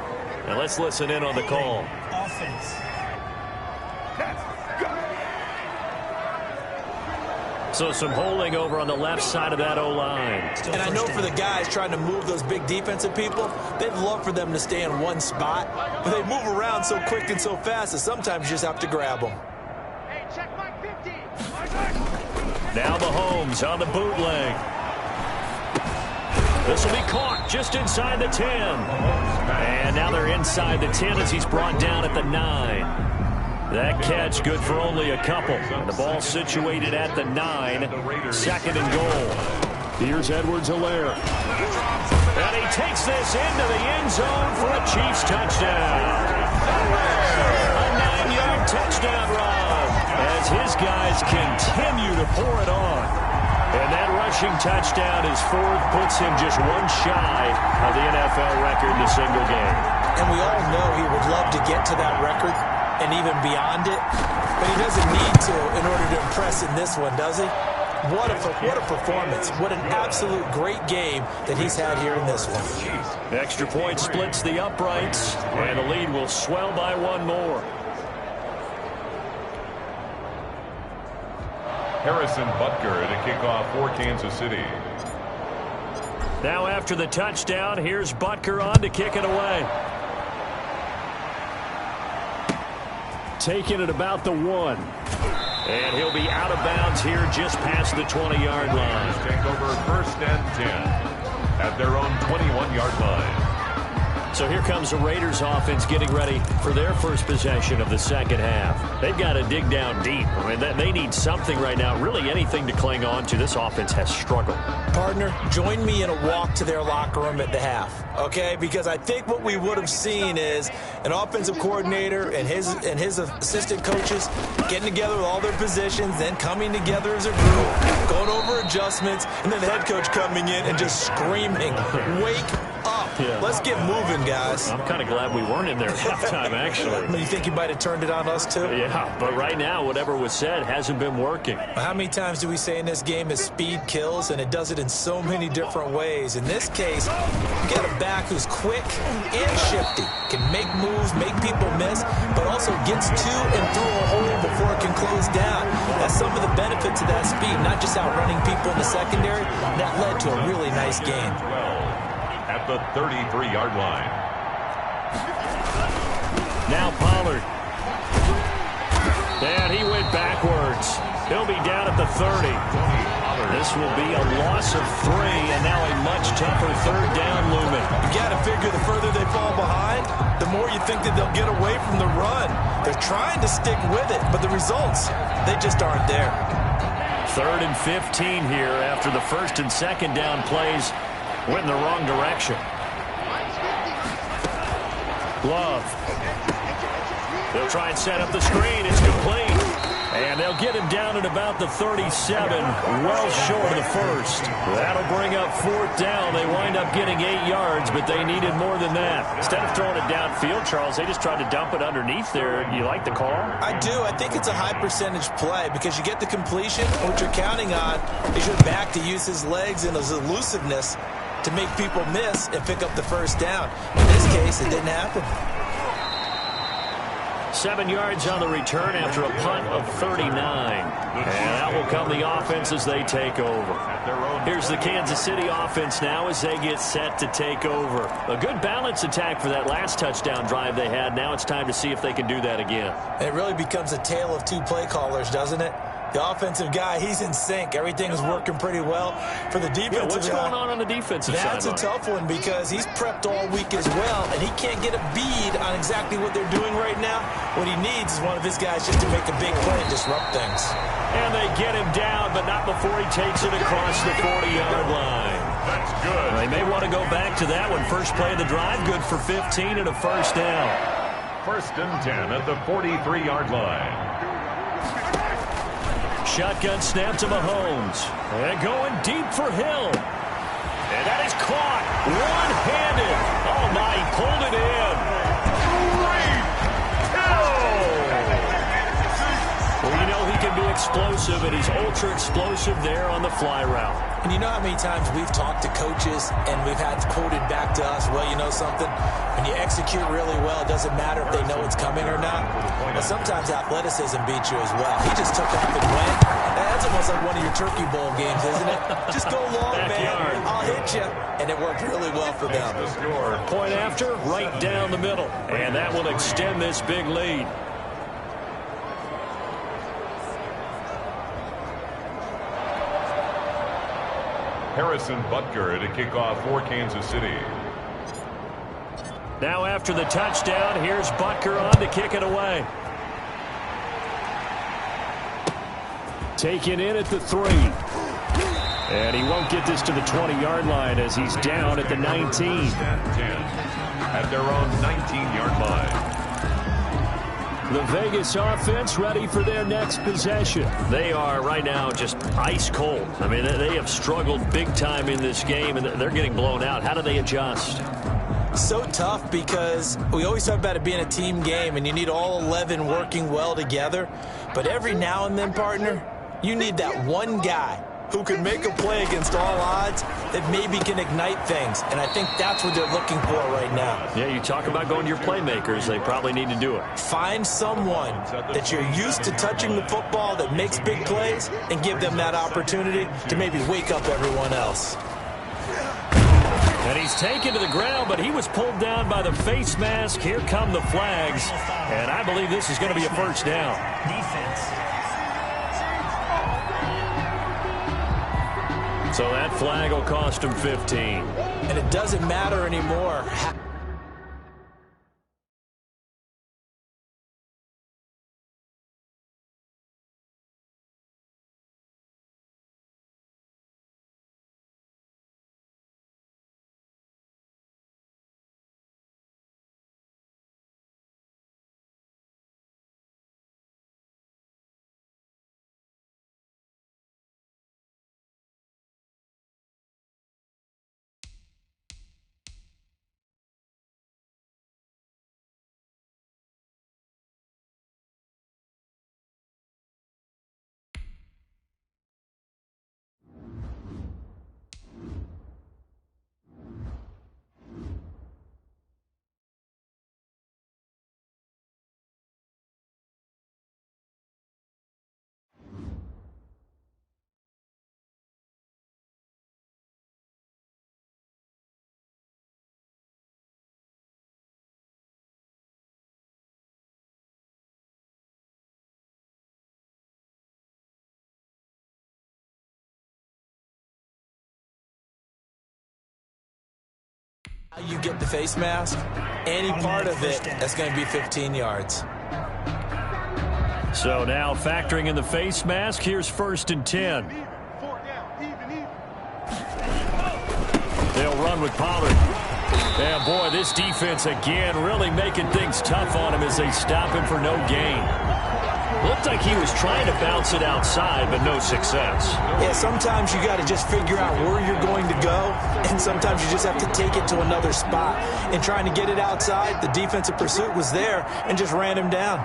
And let's listen in on the call. Offense. So some holding over on the left side of that O-line. And I know for the guys trying to move those big defensive people, they'd love for them to stay in one spot, but they move around so quick and so fast that sometimes you just have to grab them. Hey, check my 50. Now Mahomes on the bootleg. This will be caught just inside the 10. And now they're inside the 10 as he's brought down at the 9. That catch good for only a couple. And the ball situated at the 9. Second and goal. Here's Edwards-Helaire. And he takes this into the end zone for a Chiefs touchdown. A 9-yard touchdown run as his guys continue to pour it on. And that rushing touchdown is fourth, puts him just one shy of the NFL record in a single game. And we all know he would love to get to that record and even beyond it, but he doesn't need to in order to impress in this one, does he? What a performance. What an absolute great game that he's had here in this one. Extra point splits the uprights, and the lead will swell by one more. Harrison Butker to kick off for Kansas City. Now after the touchdown, here's Butker on to kick it away. Taking it about the 1. And he'll be out of bounds here just past the 20-yard line. Take over first and 10 at their own 21-yard line. So here comes the Raiders offense getting ready for their first possession of the second half. They've got to dig down deep. I mean, they need something right now, really anything to cling on to. This offense has struggled. Partner, join me in a walk to their locker room at the half, okay? Because I think what we would have seen is an offensive coordinator and his assistant coaches getting together with all their positions, then coming together as a group, going over adjustments, and then the head coach coming in and just screaming, "Wake up. Yeah. Let's get moving, guys." I'm kind of glad we weren't in there at halftime, actually. You think you might have turned it on us, too? Yeah, but right now, whatever was said hasn't been working. How many times do we say in this game is speed kills, and it does it in so many different ways? In this case, you get a back who's quick and shifty, can make moves, make people miss, but also gets to and through a hole before it can close down. That's some of the benefits of that speed, not just outrunning people in the secondary. That led to a really nice game. At the 33-yard line. Now Pollard. And he went backwards. He'll be down at the 30. This will be a loss of 3, and now a much tougher third down looming. You got to figure the further they fall behind, the more you think that they'll get away from the run. They're trying to stick with it, but the results, they just aren't there. 3rd and 15 here after the first and second down plays went in the wrong direction. Love. They'll try and set up the screen. It's complete. And they'll get him down at about the 37, well short of the first. That'll bring up 4th down. They wind up getting 8 yards, but they needed more than that. Instead of throwing it downfield, Charles, they just tried to dump it underneath there. You like the call? I do. I think it's a high percentage play because you get the completion. What you're counting on is your back to use his legs and his elusiveness to make people miss and pick up the first down. In this case, it didn't happen. 7 yards on the return after a punt of 39. And out will come the offense as they take over. Here's the Kansas City offense now as they get set to take over. A good balance attack for that last touchdown drive they had. Now it's time to see if they can do that again. It really becomes a tale of two play callers, doesn't it? The offensive guy, he's in sync. Everything is working pretty well. For the defensive what's going on the defensive side? That's a tough one because he's prepped all week as well, and he can't get a bead on exactly what they're doing right now. What he needs is one of his guys just to make a big play and disrupt things. And they get him down, but not before he takes it across the 40-yard line. That's good. They may want to go back to that one. First play of the drive, good for 15 and a first down. 1st and 10 at the 43-yard line. Shotgun snap to Mahomes. And going deep for Hill. And that is caught. One-handed. Oh, my, he pulled it in. Well, you know he can be explosive, and he's ultra-explosive there on the fly route. And you know how many times we've talked to coaches and we've had quoted back to us, well, you know something? When you execute really well, it doesn't matter if they know it's coming or not. But sometimes athleticism beats you as well. He just took off and went. That's almost like one of your Turkey Bowl games, isn't it? Just go long, Backyard. man. I'll hit you. And it worked really well for them. Point after, right down the middle. And that will extend this big lead. Harrison Butker to kick off for Kansas City. Now after the touchdown, here's Butker on to kick it away. Taken in at the 3. And he won't get this to the 20-yard line as he's down at the 19. 10 at their own 19-yard line. The Vegas offense ready for their next possession. They are right now just ice cold. I mean, they have struggled big time in this game, and they're getting blown out. How do they adjust? So tough because we always talk about it being a team game, and you need all 11 working well together. But every now and then, partner, you need that one guy who can make a play against all odds that maybe can ignite things. And I think that's what they're looking for right now. Yeah, you talk about going to your playmakers. They probably need to do it. Find someone that you're used to touching the football that makes big plays and give them that opportunity to maybe wake up everyone else. And he's taken to the ground, but he was pulled down by the face mask. Here come the flags. And I believe this is going to be a first down. Defense. So that flag will cost him 15. And it doesn't matter anymore. You get the face mask, any part of it, that's going to be 15 yards. So now factoring in the face mask, here's 1st and 10. They'll run with Pollard. Yeah, boy, this defense again really making things tough on him as they stop him for no gain. Looked like he was trying to bounce it outside, but no success. Yeah, sometimes you got to just figure out where you're going to go, and sometimes you just have to take it to another spot. And trying to get it outside, the defensive pursuit was there and just ran him down.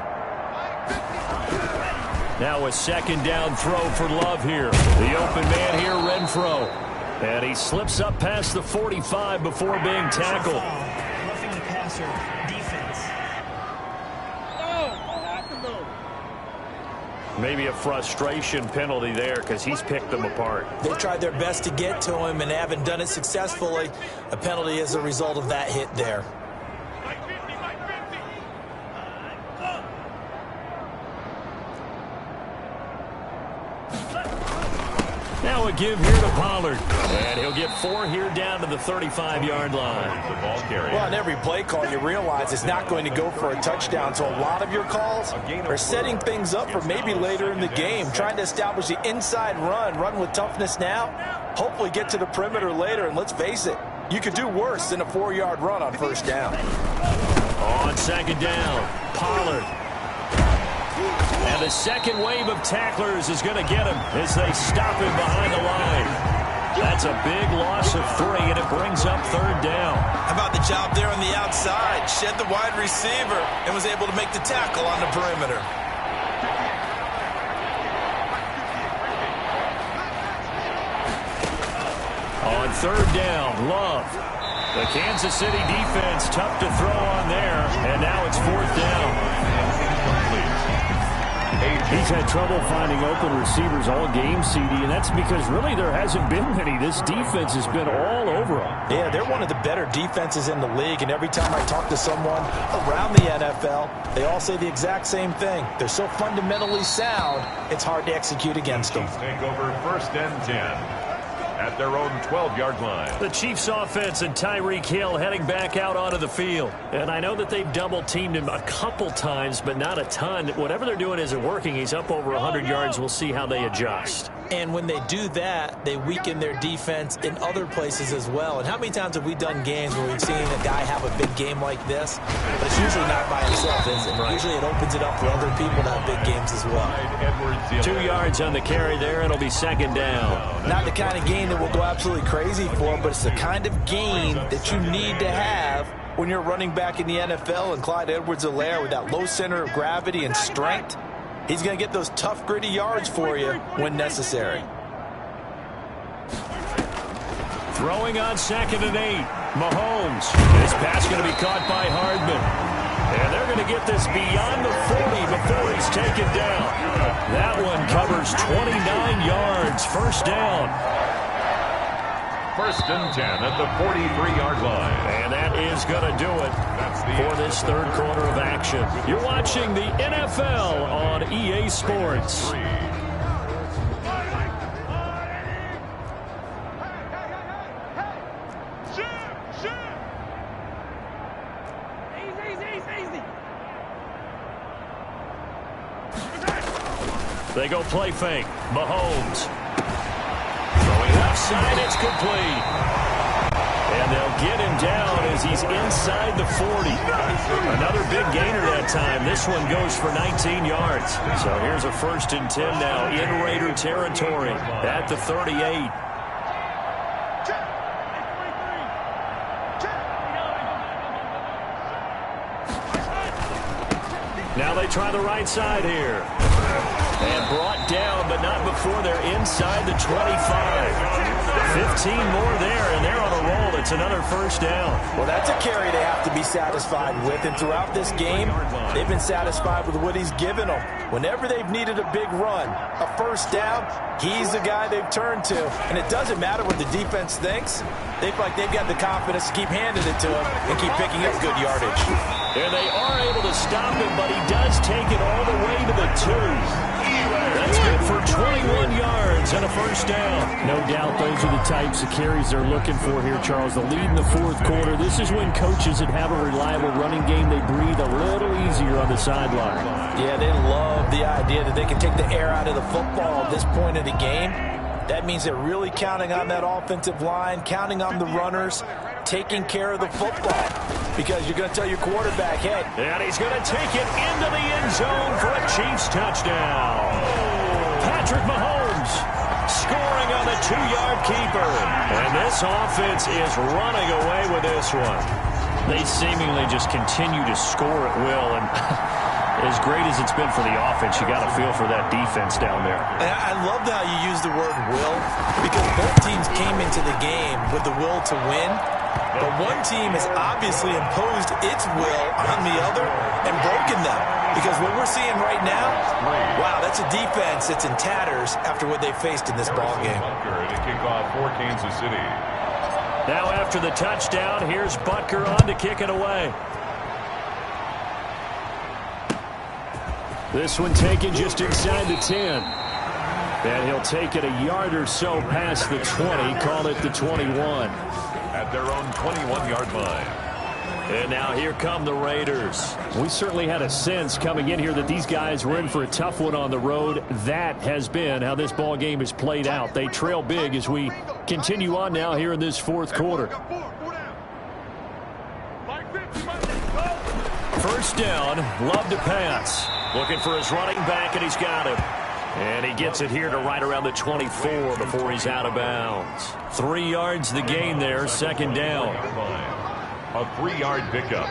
Now a second down throw for Love here. The open man here, Renfro. And he slips up past the 45 before being tackled. Roughing the passer. Defense. Maybe a frustration penalty there because he's picked them apart. They tried their best to get to him and haven't done it successfully. A penalty as a result of that hit there. Now a give here to Pollard. And he'll get 4 here down to the 35-yard line. The ball carrier. Well, on every play call, you realize it's not going to go for a touchdown. So a lot of your calls are setting things up for maybe later in the game, trying to establish the inside run with toughness now, hopefully get to the perimeter later. And let's face it, you could do worse than a 4-yard run on first down. On second down, Pollard. And the second wave of tacklers is going to get him as they stop him behind the line. That's a big loss of 3, and it brings up third down. How about the job there on the outside? Shed the wide receiver and was able to make the tackle on the perimeter. On third down, Love. The Kansas City defense tough to throw on there, and now it's fourth down. He's had trouble finding open receivers all game, CD, and that's because really there hasn't been many. This defense has been all over them. Yeah, they're one of the better defenses in the league, and every time I talk to someone around the NFL, they all say the exact same thing. They're so fundamentally sound, it's hard to execute against them. Take over first and 10 at their own 12-yard line. The Chiefs offense and Tyreek Hill heading back out onto the field. And I know that they've double-teamed him a couple times, but not a ton. Whatever they're doing isn't working. He's up over 100 yards. We'll see how they adjust. And when they do that, they weaken their defense in other places as well. And how many times have we done games where we've seen a guy have a big game like this? But it's usually not by himself, is it? Right. Usually it opens it up for other people to have big games as well. 2 yards on the carry there. It'll be second down. Not the kind of game that we'll go absolutely crazy for, but it's the kind of game that you need to have when you're running back in the NFL. And Clyde Edwards-Helaire with that low center of gravity and strength, he's going to get those tough, gritty yards for you when necessary. Throwing on second and 8. Mahomes. This pass going to be caught by Hardman. And they're going to get this beyond the 40 before he's taken down. That one covers 29 yards. First down. First and 10 at the 43-yard line. And that is going to do it for this third quarter of action. You're watching the NFL on EA Sports. They go play fake. Mahomes. Throwing left side, it's complete. And they'll get him down as he's inside the 40. Another big gainer that time. This one goes for 19 yards. So here's a first and 10 now in Raider territory at the 38. Now they try the right side here. And brought down, but not before they're inside the 25. 15 more there, and they're on a roll. It's another first down. Well, that's a carry they have to be satisfied with. And throughout this game, they've been satisfied with what he's given them. Whenever they've needed a big run, a first down, he's the guy they've turned to. And it doesn't matter what the defense thinks. They feel like they've got the confidence to keep handing it to him and keep picking up good yardage. And they are able to stop him, but he does take it all the way to the 2. That's good for 21 yards and a first down. No doubt those are the types of carries they're looking for here, Charles. The lead in the fourth quarter. This is when coaches that have a reliable running game, they breathe a little easier on the sideline. Yeah, they love the idea that they can take the air out of the football at this point of the game. That means they're really counting on that offensive line, counting on the runners, taking care of the football. Because you're going to tell your quarterback, hey. And he's going to take it into the end zone for a Chiefs touchdown. Patrick Mahomes scoring on the 2-yard keeper. And this offense is running away with this one. They seemingly just continue to score at will. And as great as it's been for the offense, you got to feel for that defense down there. And I love how you use the word will, because both teams came into the game with the will to win. But one team has obviously imposed its will on the other and broken them. Because what we're seeing right now, wow, that's a defense that's in tatters after what they faced in this ballgame. To kick off for Kansas City. Now after the touchdown, here's Butker on to kick it away. This one taken just inside the 10. And he'll take it a yard or so past the 20, call it the 21. At their own 21-yard line. And now here come the Raiders. We certainly had a sense coming in here that these guys were in for a tough one on the road. That has been how this ball game has played out. They trail big as we continue on now here in this fourth quarter. First down, Love to pass. Looking for his running back, and he's got him. And he gets it here to right around the 24 before he's out of bounds. 3 yards the gain there, second down. A 3-yard pickup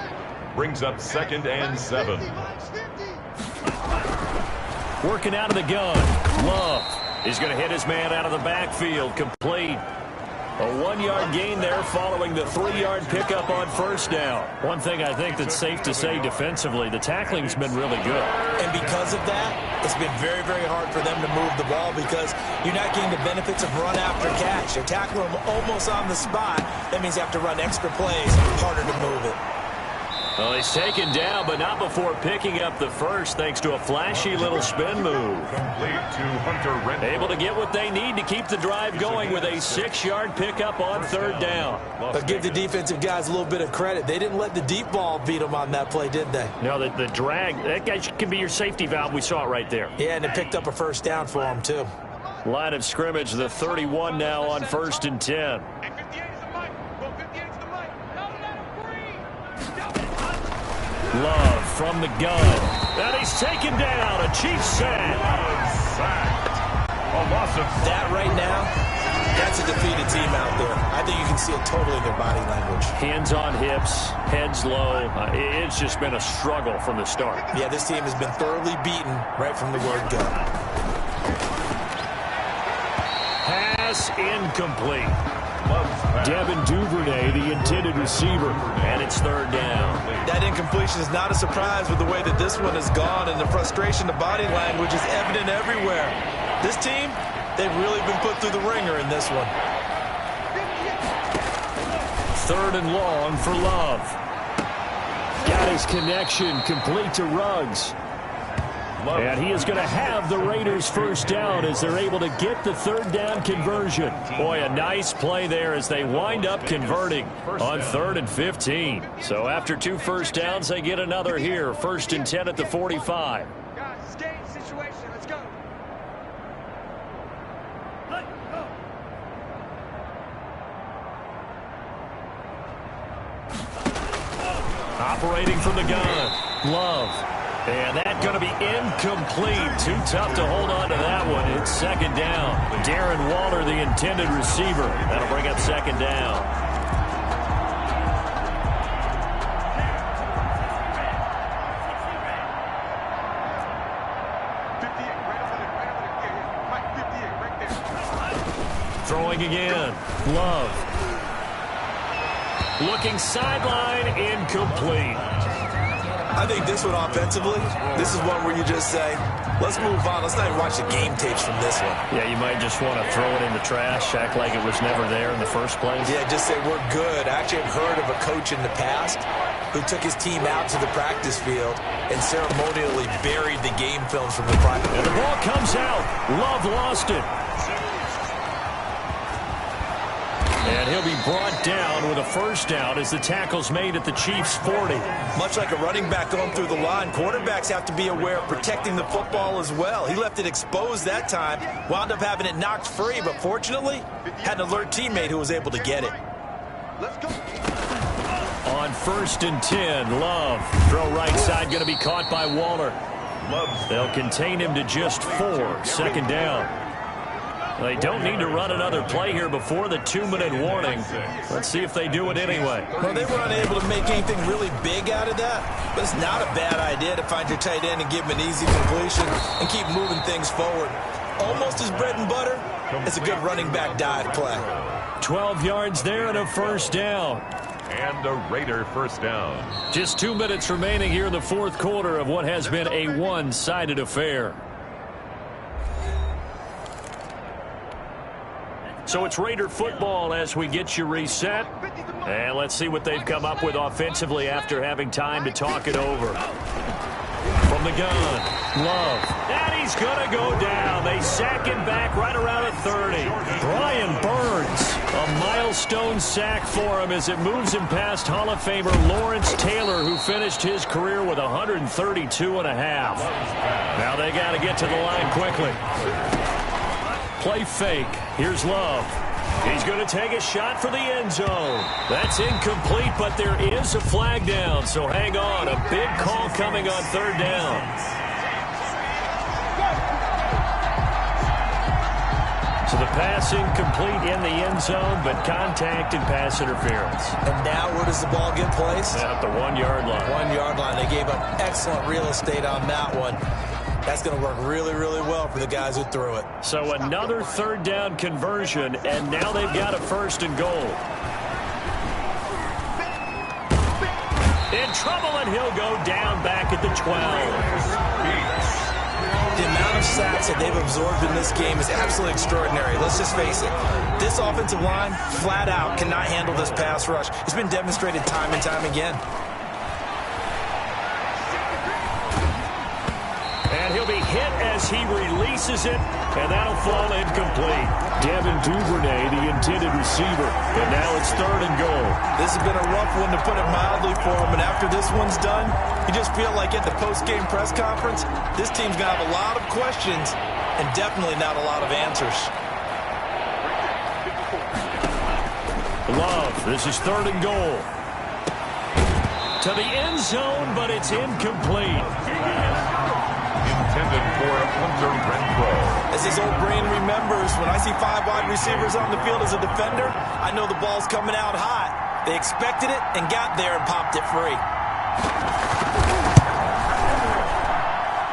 brings up 2nd and 7. Working out of the gun, Love. He's going to hit his man out of the backfield, complete. A 1-yard gain there following the 3-yard pickup on first down. One thing I think that's safe to say defensively, the tackling's been really good. And because of that, it's been very, very hard for them to move the ball because you're not getting the benefits of run after catch. You're tackling them almost on the spot. That means you have to run extra plays, harder to move it. Well, he's taken down, but not before picking up the first thanks to a flashy little spin move. Complete to Hunter Renfrow. Able to get what they need to keep the drive going with a 6-yard pickup on third down. But give the defensive guys a little bit of credit. They didn't let the deep ball beat them on that play, did they? No, the drag, that guy can be your safety valve. We saw it right there. Yeah, and it picked up a first down for them, too. Line of scrimmage, the 31 now on 1st and 10. Love from the gun. And he's taken down. A Chiefs sack. A loss of that right now, that's a defeated team out there. I think you can see it totally in their body language. Hands on hips, heads low. It's just been a struggle from the start. Yeah, this team has been thoroughly beaten right from the word go. Pass incomplete. Devin Duvernay, the intended receiver. And it's third down. That incompletion is not a surprise with the way that this one has gone, and the frustration, the body language is evident everywhere. This team, they've really been put through the ringer in this one. Third and long for Love. Got his connection complete to Ruggs. And he is going to have the Raiders first down as they're able to get the third down conversion. Boy, a nice play there as they wind up converting on 3rd and 15. So after 2 first downs, they get another here. 1st and 10 at the 45. Guys, stay in situation. Let's go. Operating from the gun, Love. And that's going to be incomplete. Too tough to hold on to that one. It's 2nd down. Darren Waller, the intended receiver. That'll bring up 2nd down. Throwing again. Love. Looking sideline, incomplete. I think this one offensively, this is one where you just say, let's move on. Let's not even watch the game tapes from this one. Yeah, you might just want to throw it in the trash, act like it was never there in the first place. Yeah, just say we're good. I actually have heard of a coach in the past who took his team out to the practice field and ceremonially buried the game films from the practice. And the ball comes out. Love lost it. And he'll be brought down with a first down as the tackle's made at the Chiefs' 40. Much like a running back going through the line, quarterbacks have to be aware of protecting the football as well. He left it exposed that time, wound up having it knocked free, but fortunately, had an alert teammate who was able to get it. Let's go. On 1st and 10, Love. Throw right side going to be caught by Waller. They'll contain him to just 4. 2nd down. They don't need to run another play here before the 2-minute warning. Let's see if they do it anyway. Well, they were unable to make anything really big out of that, but it's not a bad idea to find your tight end and give him an easy completion and keep moving things forward. Almost as bread and butter. It's a good running back dive play. 12 yards there and a first down. And a Raider first down. Just 2 minutes remaining here in the fourth quarter of what has been a one-sided affair. So it's Raider football as we get you reset. And let's see what they've come up with offensively after having time to talk it over. From From the gun, Love. And he's going to go down. They sack him back right around the 30. Brian Burns, a milestone sack for him as it moves him past Hall of Famer Lawrence Taylor, who finished his career with 132 and a half. Now they got to get to the line quickly. Play fake. Here's Love. He's going to take a shot for the end zone. That's incomplete, but there is a flag down, so hang on. A big call coming on third down. So the pass incomplete in the end zone, but contact and pass interference. And now where does the ball get placed? At the 1 yard line. 1 yard line. They gave up excellent real estate on that one. That's going to work really, really well for the guys who threw it. So another third down conversion, and now they've got a 1st and goal. In trouble, and he'll go down back at the 12. The amount of sacks that they've absorbed in this game is absolutely extraordinary. Let's just face it. This offensive line, flat out, cannot handle this pass rush. It's been demonstrated time and time again. And he'll be hit as he releases it, and that'll fall incomplete. Devin Duvernay, the intended receiver. And now it's 3rd and goal. This has been a rough one, to put it mildly, for him. And after this one's done, you just feel like at the post-game press conference, this team's going to have a lot of questions and definitely not a lot of answers. Love, this is 3rd and goal. To the end zone, but it's incomplete. Intended for Hunter Renfro. As his old brain remembers, when I see 5 wide receivers on the field as a defender, I know the ball's coming out hot. They expected it and got there and popped it free.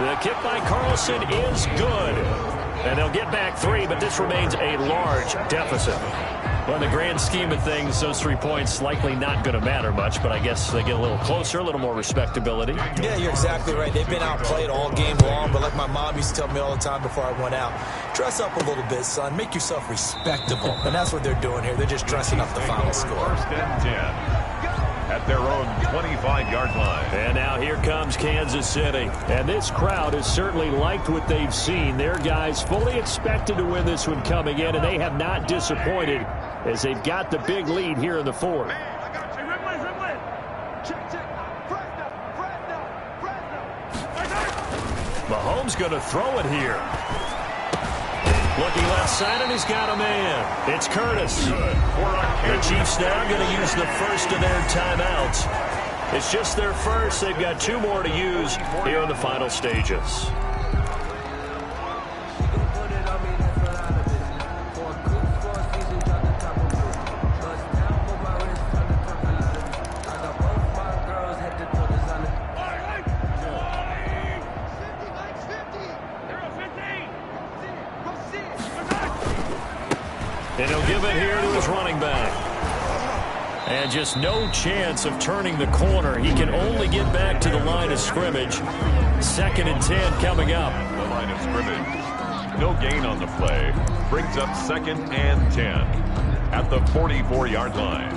The kick by Carlson is good. And they'll get back 3, but this remains a large deficit. Well, in the grand scheme of things, those 3 points likely not going to matter much, but I guess they get a little closer, a little more respectability. Yeah, you're exactly right. They've been outplayed all game long, but like my mom used to tell me all the time before I went out, dress up a little bit, son. Make yourself respectable. And that's what they're doing here. They're just dressing up the final score. 1st and 10 at their own 25-yard line. And now here comes Kansas City. And this crowd has certainly liked what they've seen. Their guys fully expected to win this one coming in, and they have not disappointed as they've got the big lead here in the 4th. Mahomes going to throw it here. Looking left side, and he's got a man. It's Curtis. The Chiefs now going to use the first of their timeouts. It's just their first. They've got 2 more to use here in the final stages. And he'll give it here to his running back. And just no chance of turning the corner. He can only get back to the line of scrimmage. 2nd and 10 coming up. The line of scrimmage. No gain on the play. Brings up 2nd and 10 at the 44-yard line.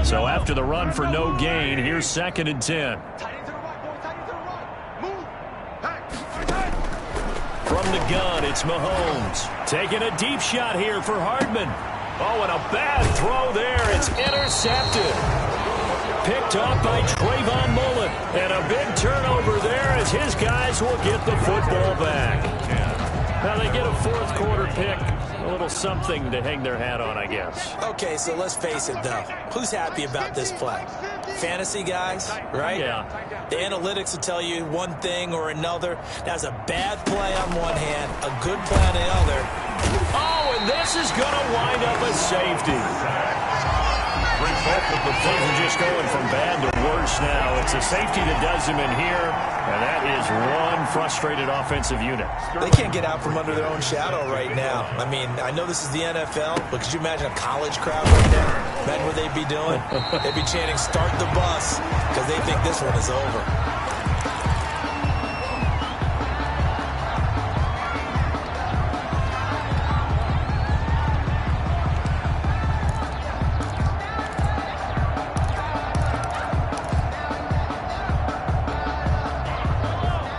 So after the run for no gain, here's 2nd and 10. From the gun, it's Mahomes. Taking a deep shot here for Hardman. Oh, and a bad throw there. It's intercepted. Picked up by Trayvon Mullen. And a big turnover there as his guys will get the football back. Now they get a 4th quarter pick. A little something to hang their hat on, I guess. Okay, so let's face it, though. Who's happy about this play? Fantasy guys, right? Yeah. The analytics will tell you one thing or another. That's a bad play on one hand, a good play on the other. Oh, and this is going to wind up a safety. Things are just going from bad to worse now. It's a safety that does him in here, and that is one frustrated offensive unit. They can't get out from under their own shadow right now. I mean, I know this is the NFL, but could you imagine a college crowd right now? Imagine what they'd be doing. They'd be chanting, "Start the bus," because they think this one is over.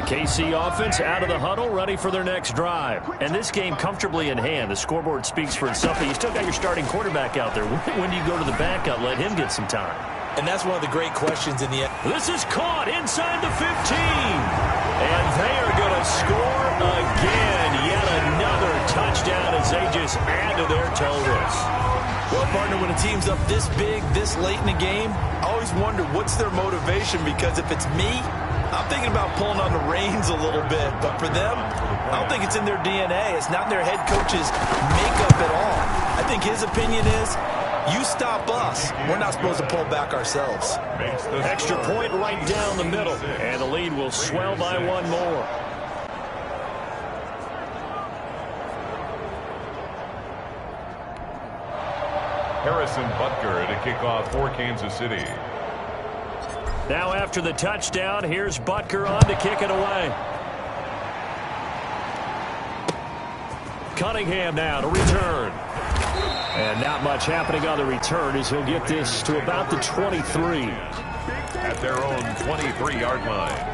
KC offense out of the huddle, ready for their next drive. And this game comfortably in hand. The scoreboard speaks for itself. But you still got your starting quarterback out there. When do you go to the backup, let him get some time? And that's one of the great questions in the end. This is caught inside the 15. And they are going to score again. Yet another touchdown as they just add to their totals. Well, partner, when a team's up this big, this late in the game, I always wonder what's their motivation, because if it's me, I'm thinking about pulling on the reins a little bit. But for them, I don't think it's in their DNA. It's not in their head coach's makeup at all. I think his opinion is, you stop us, we're not supposed to pull back ourselves. Extra point right down the middle. And the lead will swell by one more. Harrison Butker to kick off for Kansas City. Now after the touchdown, here's Butker on to kick it away. Cunningham now to return. And not much happening on the return as he'll get this to about the 23. At their own 23-yard line.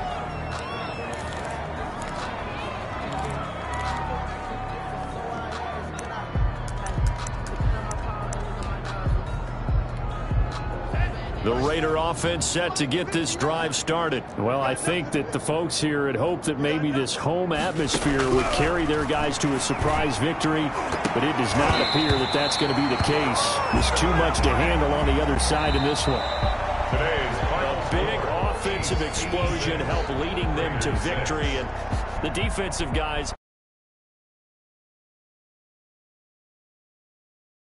The Raider offense set to get this drive started. Well, I think that the folks here had hoped that maybe this home atmosphere would carry their guys to a surprise victory, but it does not appear that that's going to be the case. There's too much to handle on the other side in this one. Today's A big offensive explosion helped leading them to victory, and the defensive guys